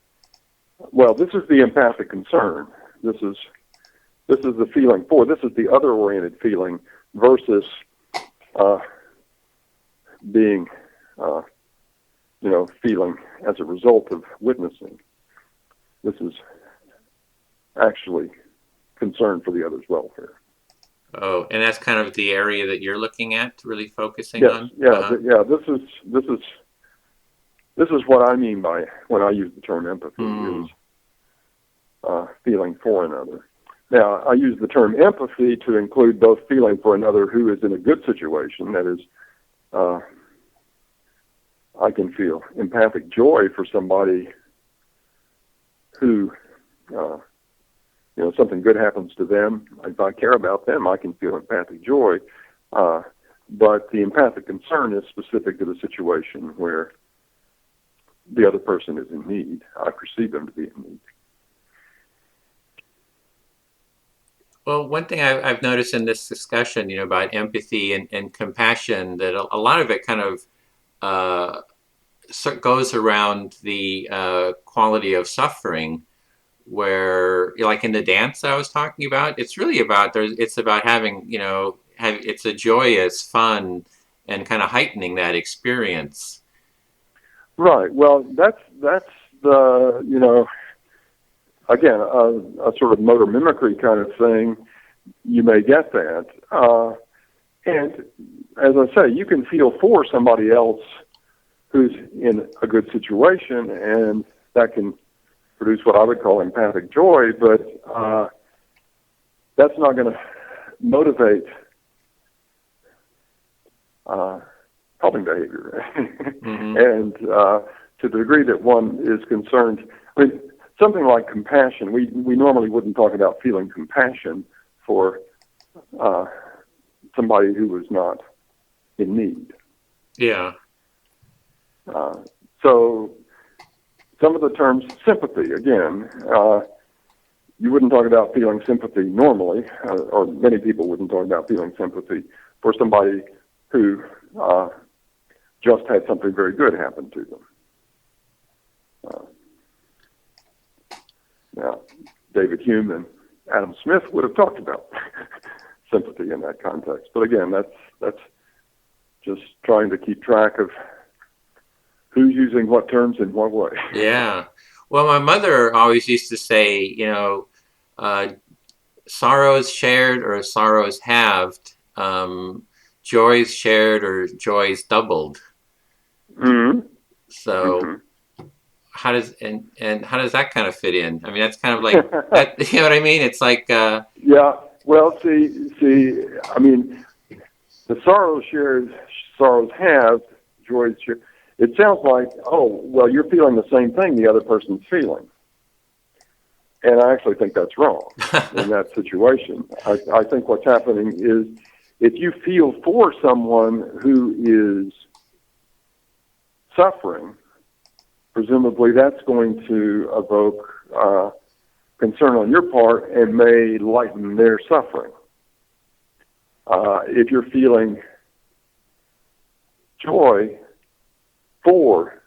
Well, this is the empathic concern. This is the feeling for. This is the other-oriented feeling versus being, feeling as a result of witnessing. This is actually concern for the other's welfare. Oh, and that's kind of the area that you're looking at, really focusing on. Yeah. This is what I mean by when I use the term empathy. Is feeling for another. Now, I use the term empathy to include both feeling for another who is in a good situation. That is, I can feel empathic joy for somebody who, something good happens to them. If I care about them, I can feel empathic joy. But the empathic concern is specific to the situation where the other person is in need. I perceive them to be in need. Well, one thing I've noticed in this discussion, about empathy and compassion, that a lot of it kind of goes around the quality of suffering, where, like in the dance I was talking about, it's really about, it's about having, it's a joyous, fun, and kind of heightening that experience. Right. Well, that's the, again, a sort of motor mimicry kind of thing. You may get that. And as I say, you can feel for somebody else who's in a good situation, and that can produce what I would call empathic joy, but that's not going to motivate helping behavior. Mm-hmm. And to the degree that one is concerned, I mean, something like compassion, we normally wouldn't talk about feeling compassion for somebody who was not in need. Yeah. So some of the terms, sympathy, again, you wouldn't talk about feeling sympathy normally, or many people wouldn't talk about feeling sympathy for somebody who just had something very good happen to them. Now, David Hume and Adam Smith would have talked about sympathy in that context. But again, that's just trying to keep track of who's using what terms in what way. Yeah. Well, my mother always used to say, sorrows shared or sorrows halved, joys shared or joys doubled. Mm-hmm. So. Mm-hmm. How does that kind of fit in? I mean, that's kind of like that, you know what I mean? It's like yeah. Well, see. I mean, the sorrows shared, sorrows have, joys shared. It sounds like, oh, well, you're feeling the same thing the other person's feeling, and I actually think that's wrong in that situation. I think what's happening is if you feel for someone who is suffering, presumably that's going to evoke concern on your part and may lighten their suffering. If you're feeling joy for,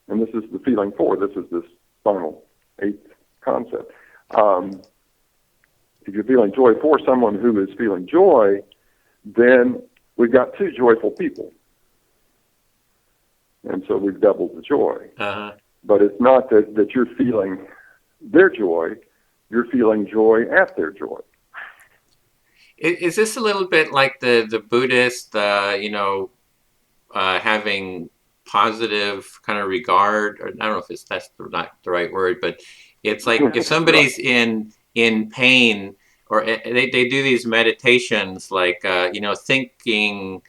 and this is the feeling for, this is this final 8th concept. If you're feeling joy for someone who is feeling joy, then we've got two joyful people. And so we've doubled the joy. Uh-huh. But it's not that you're feeling their joy, you're feeling joy at their joy. Is this a little bit like the Buddhist, having positive kind of regard, or I don't know if that's not the right word, but it's like if Right. somebody's in pain, or they do these meditations like thinking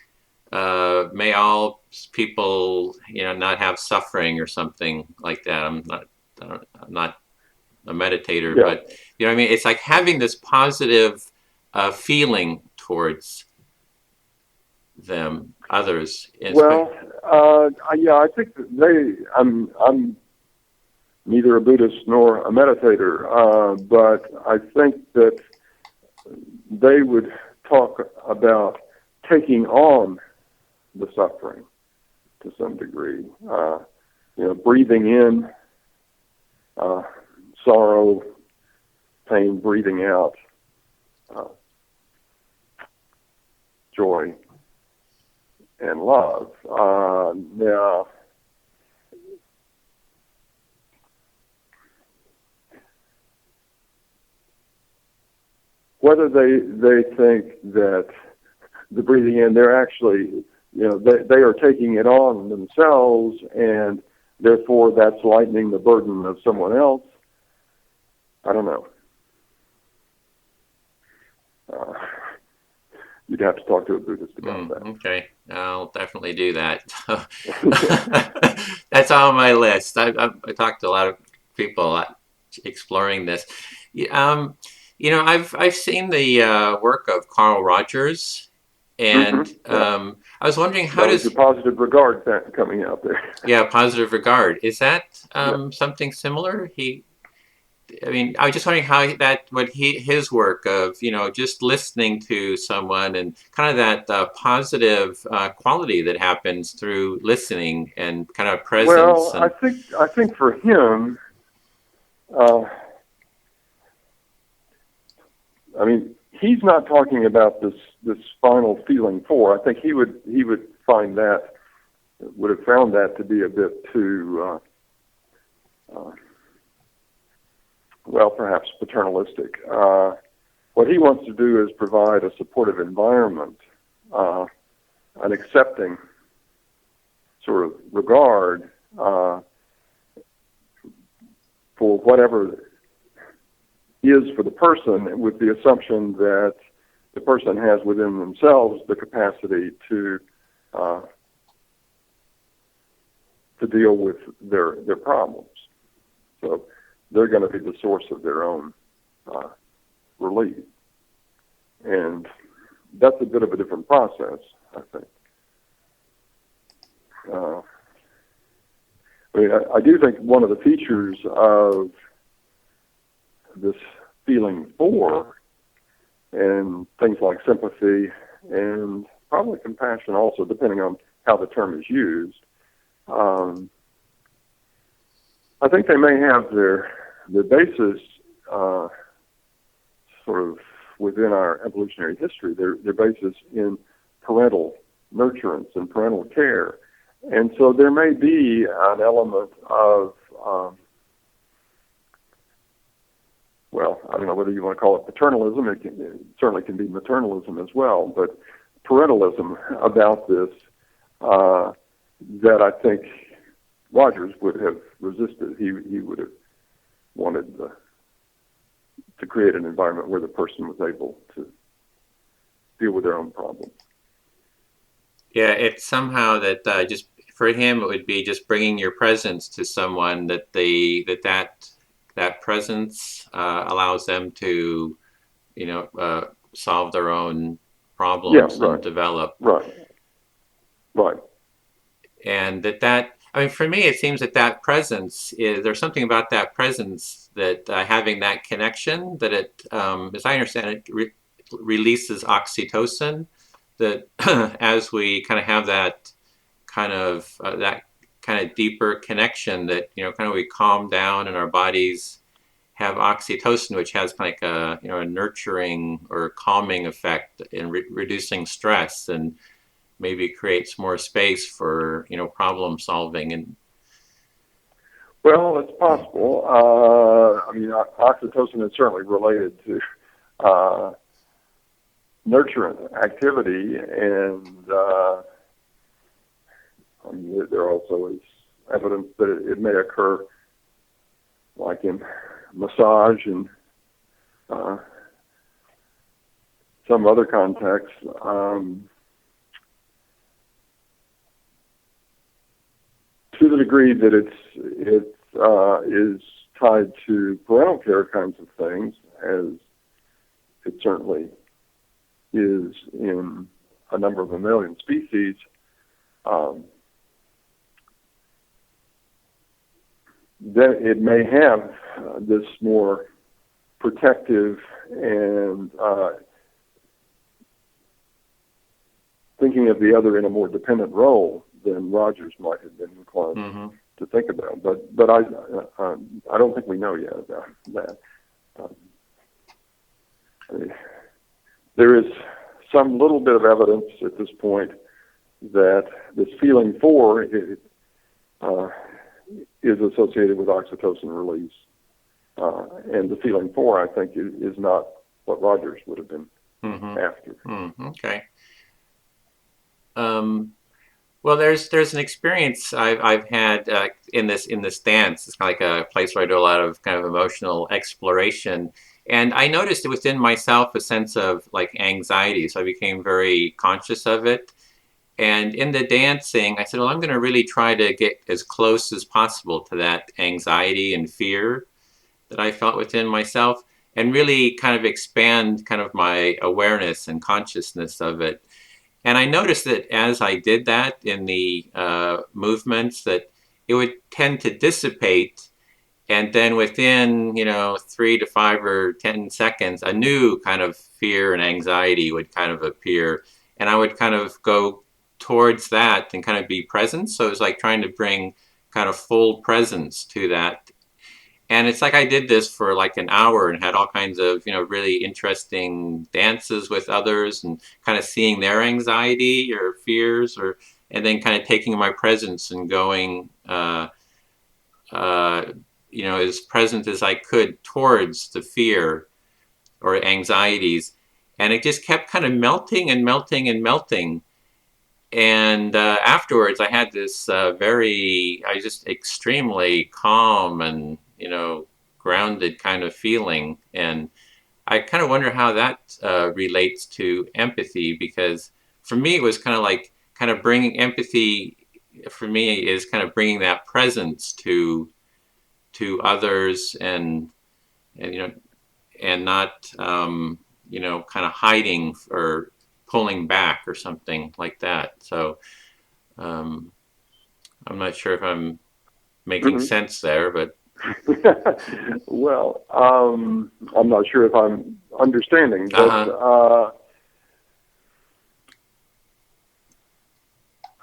may all people not have suffering or something like that. I'm not a meditator, Yeah. but what I mean. It's like having this positive feeling towards them, others. Well, yeah, I think that I'm neither a Buddhist nor a meditator, but I think that they would talk about taking on the suffering to some degree. Breathing in sorrow, pain, breathing out joy and love. Now, whether they think that the breathing in, they're actually, they are taking it on themselves, and therefore that's lightening the burden of someone else. I don't know. You'd have to talk to a Buddhist about that. Okay, I'll definitely do that. That's on my list. I talked to a lot of people exploring this. I've seen the work of Carl Rogers, and Yeah. I was wondering how That was does your positive regard coming out there. positive regard, is that Yeah. something similar? I mean, I was just wondering how his work of just listening to someone and kind of that positive quality that happens through listening and kind of presence Well, I and think for him, uh, I mean, he's not talking about this final feeling for. I think he would would have found that to be a bit too well, perhaps paternalistic. What he wants to do is provide a supportive environment, an accepting sort of regard for whatever is for the person, with the assumption that the person has within themselves the capacity to deal with their problems. So they're going to be the source of their own relief. And that's a bit of a different process, I think. I do think one of the features of this feeling for, and things like sympathy and probably compassion also, depending on how the term is used, I think they may have their basis sort of within our evolutionary history, their basis in parental nurturance and parental care. And so there may be an element of, well, I don't know whether you want to call it paternalism. It certainly can be maternalism as well, but parentalism about this that I think Rogers would have resisted. He would have wanted to create an environment where the person was able to deal with their own problems. yeah, it's somehow that just for him it would be just bringing your presence to someone that that presence allows them to solve their own problems and develop. Right. And I mean, for me, it seems that presence there's something about that presence that having that connection that it, as I understand it, releases oxytocin. That as we kind of have that kind of deeper connection, that kind of we calm down and our bodies have oxytocin, which has like a a nurturing or calming effect in reducing stress and maybe creates more space for problem solving. And Well, it's possible. I mean, oxytocin is certainly related to nurturant activity, and I mean, there are also is evidence that it may occur, like in massage and some other contexts. To the degree that it is tied to parental care kinds of things, as it certainly is in a number of mammalian species, then it may have this more protective and thinking of the other in a more dependent role than Rogers might have been inclined to think about. But I don't think we know yet about that. There is some little bit of evidence at this point that this feeling for is associated with oxytocin release. And the feeling for, I think, is not what Rogers would have been after. Okay. Well, there's an experience I've had in this dance. It's kind of like a place where I do a lot of kind of emotional exploration, and I noticed within myself a sense of like anxiety. So I became very conscious of it. And in the dancing, I said, well, I'm going to really try to get as close as possible to that anxiety and fear that I felt within myself, and really kind of expand kind of my awareness and consciousness of it. And I noticed that as I did that in the movements, that it would tend to dissipate. And then within, 3 to 5 or 10 seconds, a new kind of fear and anxiety would kind of appear. And I would kind of go towards that and kind of be present. So it was like trying to bring kind of full presence to that. And it's like I did this for like an hour and had all kinds of, really interesting dances with others and kind of seeing their anxiety or fears, and then kind of taking my presence and going, as present as I could towards the fear or anxieties. And it just kept kind of melting and melting and melting. And afterwards, I had this just extremely calm and, grounded kind of feeling. And I kind of wonder how that relates to empathy, because for me, it was kind of bringing empathy, for me, is kind of bringing that presence to others and not, kind of hiding or pulling back or something like that. So I'm not sure if I'm making sense there, but well, I'm not sure if I'm understanding, but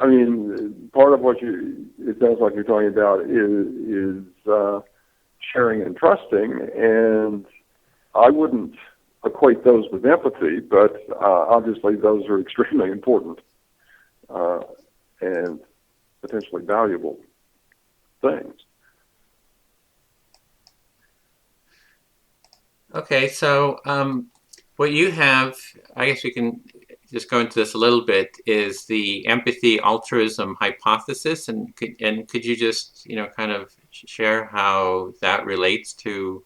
I mean, part of what it sounds like you're talking about is sharing and trusting, and I wouldn't equate those with empathy, but obviously those are extremely important and potentially valuable things. Okay, so what you have, I guess we can just go into this a little bit, is the empathy altruism hypothesis, and could you just kind of share how that relates to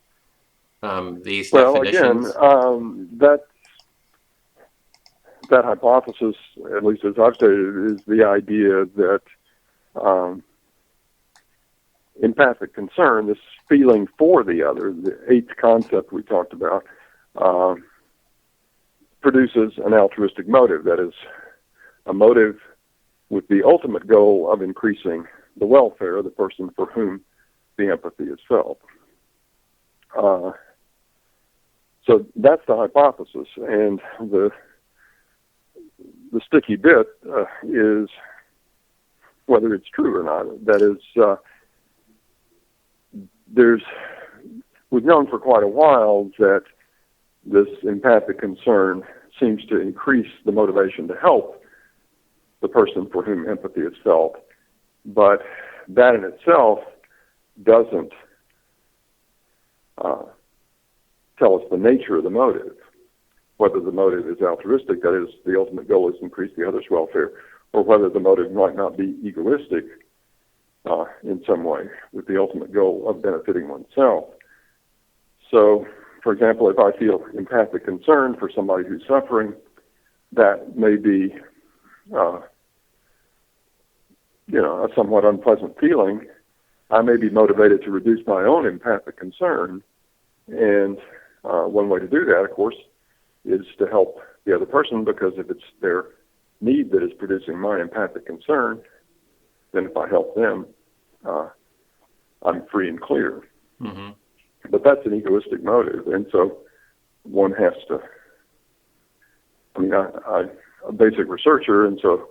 these definitions? Well, again, that hypothesis, at least as I've stated, is the idea that empathic concern, this feeling for the other, the eighth concept we talked about, produces an altruistic motive. That is, a motive with the ultimate goal of increasing the welfare of the person for whom the empathy is felt. So that's the hypothesis, and the sticky bit is whether it's true or not. That is, we've known for quite a while that this empathic concern seems to increase the motivation to help the person for whom empathy is felt, but that in itself doesn't tell us the nature of the motive, whether the motive is altruistic, that is, the ultimate goal is to increase the other's welfare, or whether the motive might not be egoistic in some way, with the ultimate goal of benefiting oneself. So, for example, if I feel empathic concern for somebody who's suffering, that may be, a somewhat unpleasant feeling. I may be motivated to reduce my own empathic concern, and one way to do that, of course, is to help the other person, because if it's their need that is producing my empathic concern, then if I help them, I'm free and clear. Mm-hmm. But that's an egoistic motive, and so one has to. I'm a basic researcher, and so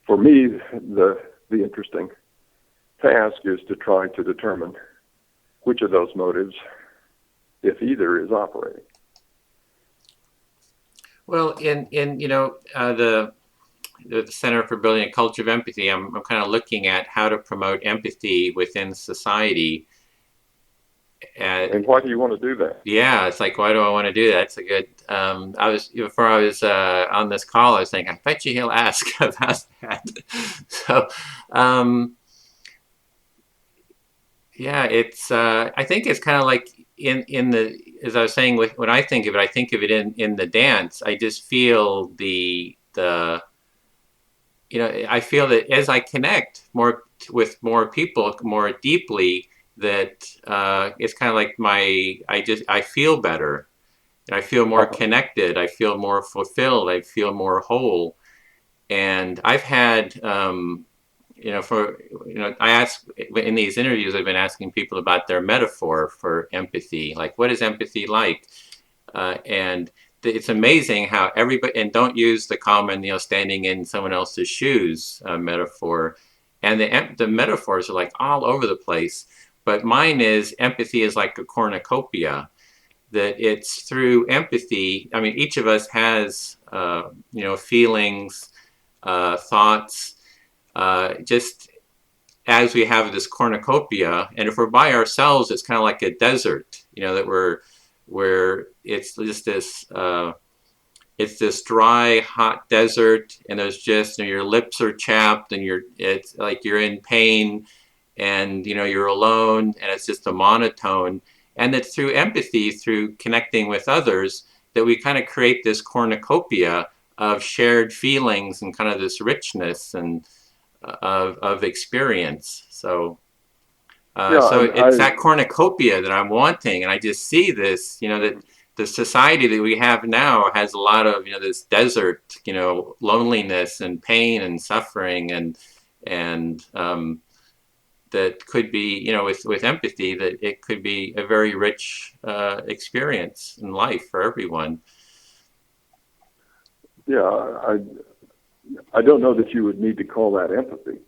for me, the interesting task is to try to determine which of those motives, if either, is operating. Well, in the Center for Building a Culture of Empathy, I'm kind of looking at how to promote empathy within society. And why do you want to do that? Yeah, it's like, why do I want to do that? It's a good. Before I was on this call, I was thinking, I bet you he'll ask about that. So, yeah, it's. I think it's kind of like in the, as I was saying, when I think of it in the dance. I just feel I feel that as I connect with more people more deeply, that it's kind of like I feel better. I feel more connected. I feel more fulfilled. I feel more whole. And I've had, I ask in these interviews, I've been asking people about their metaphor for empathy. Like, what is empathy like? And it's amazing how everybody, and don't use the common, standing in someone else's shoes metaphor. And the metaphors are like all over the place. But mine is empathy is like a cornucopia, that it's through empathy. I mean, each of us has, feelings, thoughts, just as we have this cornucopia. And if we're by ourselves, it's kind of like a desert, that where it's just this, it's this dry, hot desert, and there's just, your lips are chapped, and it's like you're in pain, and you're alone, and it's just a monotone. And it's through empathy, through connecting with others, that we kind of create this cornucopia of shared feelings and kind of this richness and of experience. So it's that cornucopia that I'm wanting, and I just see this, that the society that we have now has a lot of this desert, loneliness and pain and suffering, and that could be, with empathy, that it could be a very rich experience in life for everyone. Yeah, I don't know that you would need to call that empathy.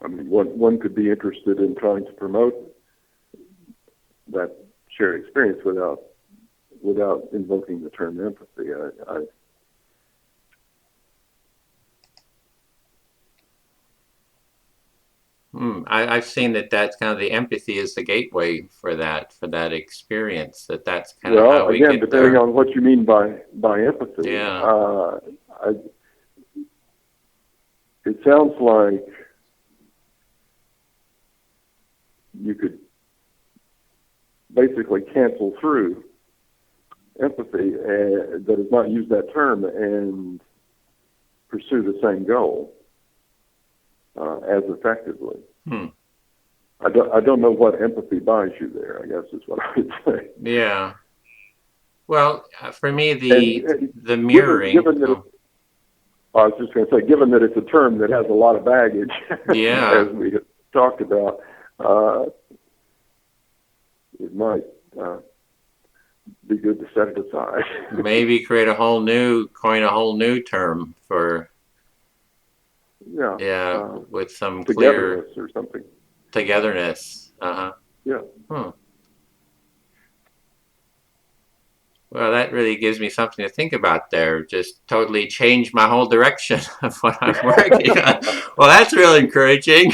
I mean, one could be interested in trying to promote that shared experience without invoking the term empathy. I've seen that's kind of the empathy is the gateway for that experience. That's kind of how we again, get depending there. on what you mean by empathy. Yeah. It sounds like you could basically cancel through empathy that does not use that term and pursue the same goal as effectively. I don't know what empathy buys you there, I guess is what I would say. Yeah. Well, for me, the mirroring. I was just going to say, given that it's a term that has a lot of baggage, yeah, as we have talked about, it might be good to set it aside. Maybe coin a whole new term for. Yeah, with some togetherness clear or something. Togetherness. Yeah. Well, that really gives me something to think about there. Just totally changed my whole direction of what I'm working on. Well, that's real encouraging.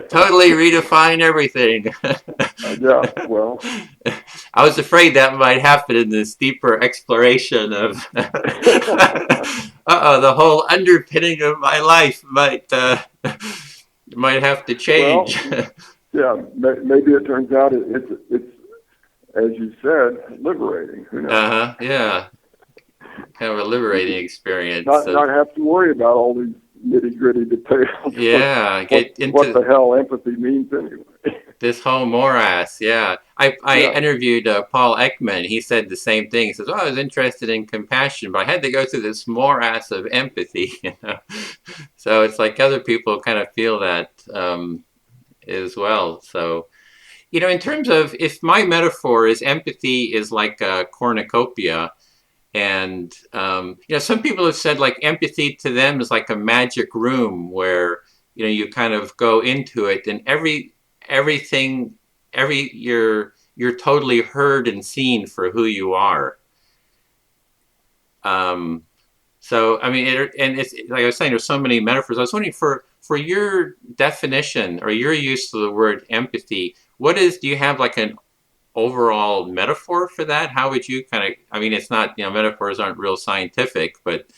totally redefine everything. Yeah, well, I was afraid that might happen in this deeper exploration of the whole underpinning of my life might have to change. well, yeah, maybe it turns out it's as you said, liberating. Who knows? Yeah, kind of a liberating experience. Not have to worry about all these nitty gritty details. Yeah, get into what the hell empathy means anyway. This whole morass. Yeah, I interviewed Paul Ekman. He said the same thing. He says, "Oh, I was interested in compassion, but I had to go through this morass of empathy." You know, so it's like other people kind of feel that as well. So, you know, in terms of, if my metaphor is empathy is like a cornucopia, and you know, some people have said like empathy to them is like a magic room where, you know, you kind of go into it and you're totally heard and seen for who you are. So I mean, and it's like I was saying, there's so many metaphors. I was wondering, for your definition or your use of the word empathy, do you have like an overall metaphor for that? How would you kind of, I mean, it's not, you know, metaphors aren't real scientific, but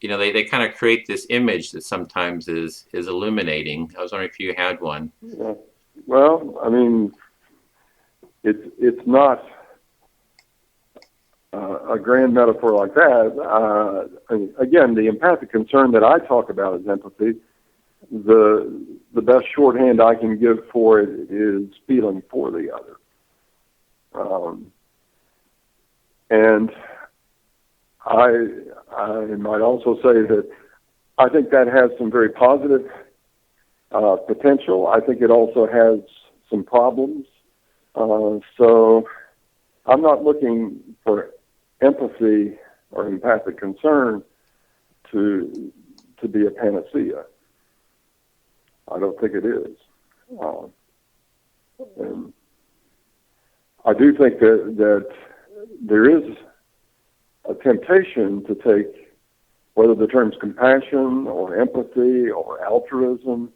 you know, they kind of create this image that sometimes is illuminating. I was wondering if you had one. Yeah. Well, I mean, it's not a grand metaphor like that. Again, the empathic concern that I talk about is empathy. The best shorthand I can give for it is feeling for the other. And I might also say that I think that has some very positive potential. I think it also has some problems. So I'm not looking for empathy or empathic concern to be a panacea. I don't think it is. And I do think that there is a temptation to take, whether the terms compassion or empathy or altruism,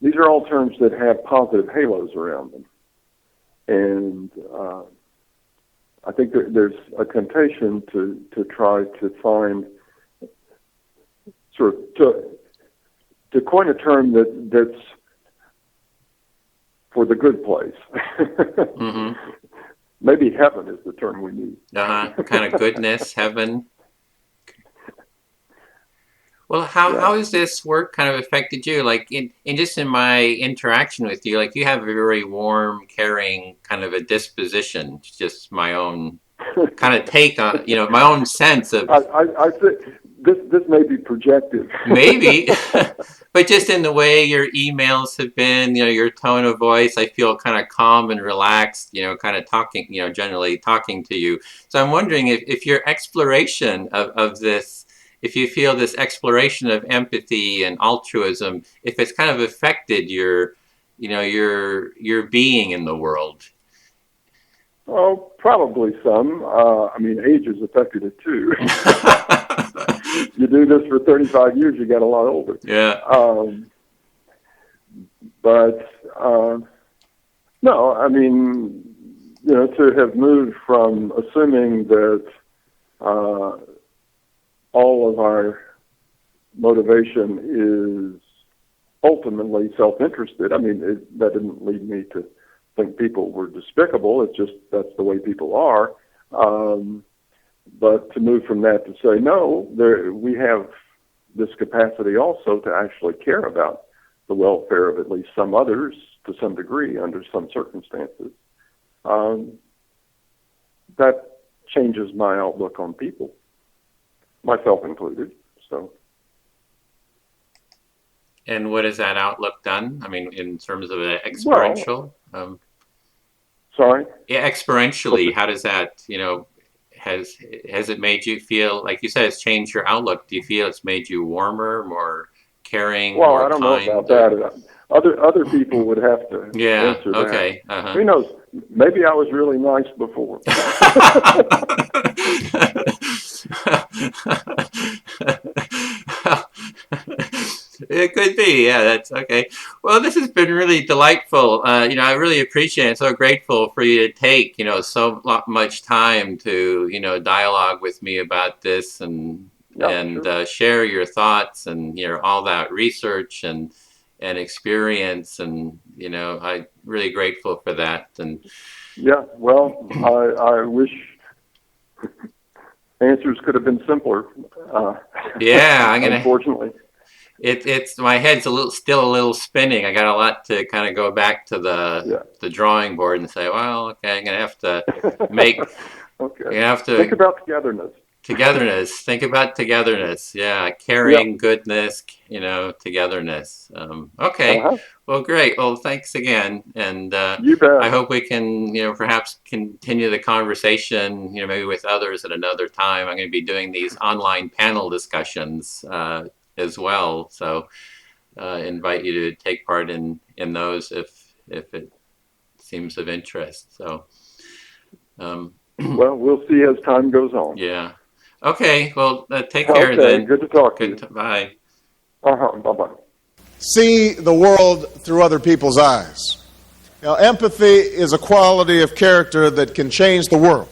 these are all terms that have positive halos around them. And I think that there's a temptation to try to find, sort of, to coin a term that's for the good place. Mm-hmm. Maybe heaven is the term we need. Kind of goodness, heaven. Well, how has this work kind of affected you? Like in my interaction with you, like you have a very warm, caring kind of a disposition. It's just my own kind of take on, you know, my own sense of. I think this may be projective. Maybe, but just in the way your emails have been, you know, your tone of voice, I feel kind of calm and relaxed, you know, kind of talking, you know, generally talking to you. So I'm wondering if your exploration of this, if you feel this exploration of empathy and altruism, if it's kind of affected your, you know, your being in the world. Oh, probably some. I mean, age has affected it too. You do this for 35 years, you get a lot older. Yeah. But no, I mean, you know, to have moved from assuming that all of our motivation is ultimately self-interested. I mean, that didn't lead me to think people were despicable. It's just that's the way people are. But to move from that to say, no, we have this capacity also to actually care about the welfare of at least some others to some degree under some circumstances. That changes my outlook on people, myself included. So. And what has that outlook done? I mean, in terms of an experiential? Sorry? Yeah, experientially, how does that, you know, has it made you feel, like you said, it's changed your outlook? Do you feel it's made you warmer, more caring, well, more I don't kind? know about that. Other people would have to answer that. Okay. Uh-huh. Who knows? Maybe I was really nice before. It could be. see. Yeah, that's okay. Well, this has been really delightful. I really appreciate it. So grateful for you to take, so much time to, dialogue with me about this and Sure. share your thoughts and, all that research and experience. And, I'm really grateful for that. And Yeah, well, I wish answers could have been simpler. yeah, Unfortunately. It's my head's still a little spinning. I got a lot to kind of go back to the drawing board and say, well, okay, I'm gonna have to make. Okay. You have to think about togetherness. Think about togetherness. Yeah, caring, goodness. Togetherness. Okay. Well, great. Well, thanks again, and You bet. I hope we can, perhaps continue the conversation, maybe with others at another time. I'm going to be doing these online panel discussions as well, so invite you to take part in those if it seems of interest. So, well, we'll see as time goes on. Yeah. Okay. Well, take care then. Good to talk to you. Bye. Bye-bye. See the world through other people's eyes. Now, empathy is a quality of character that can change the world.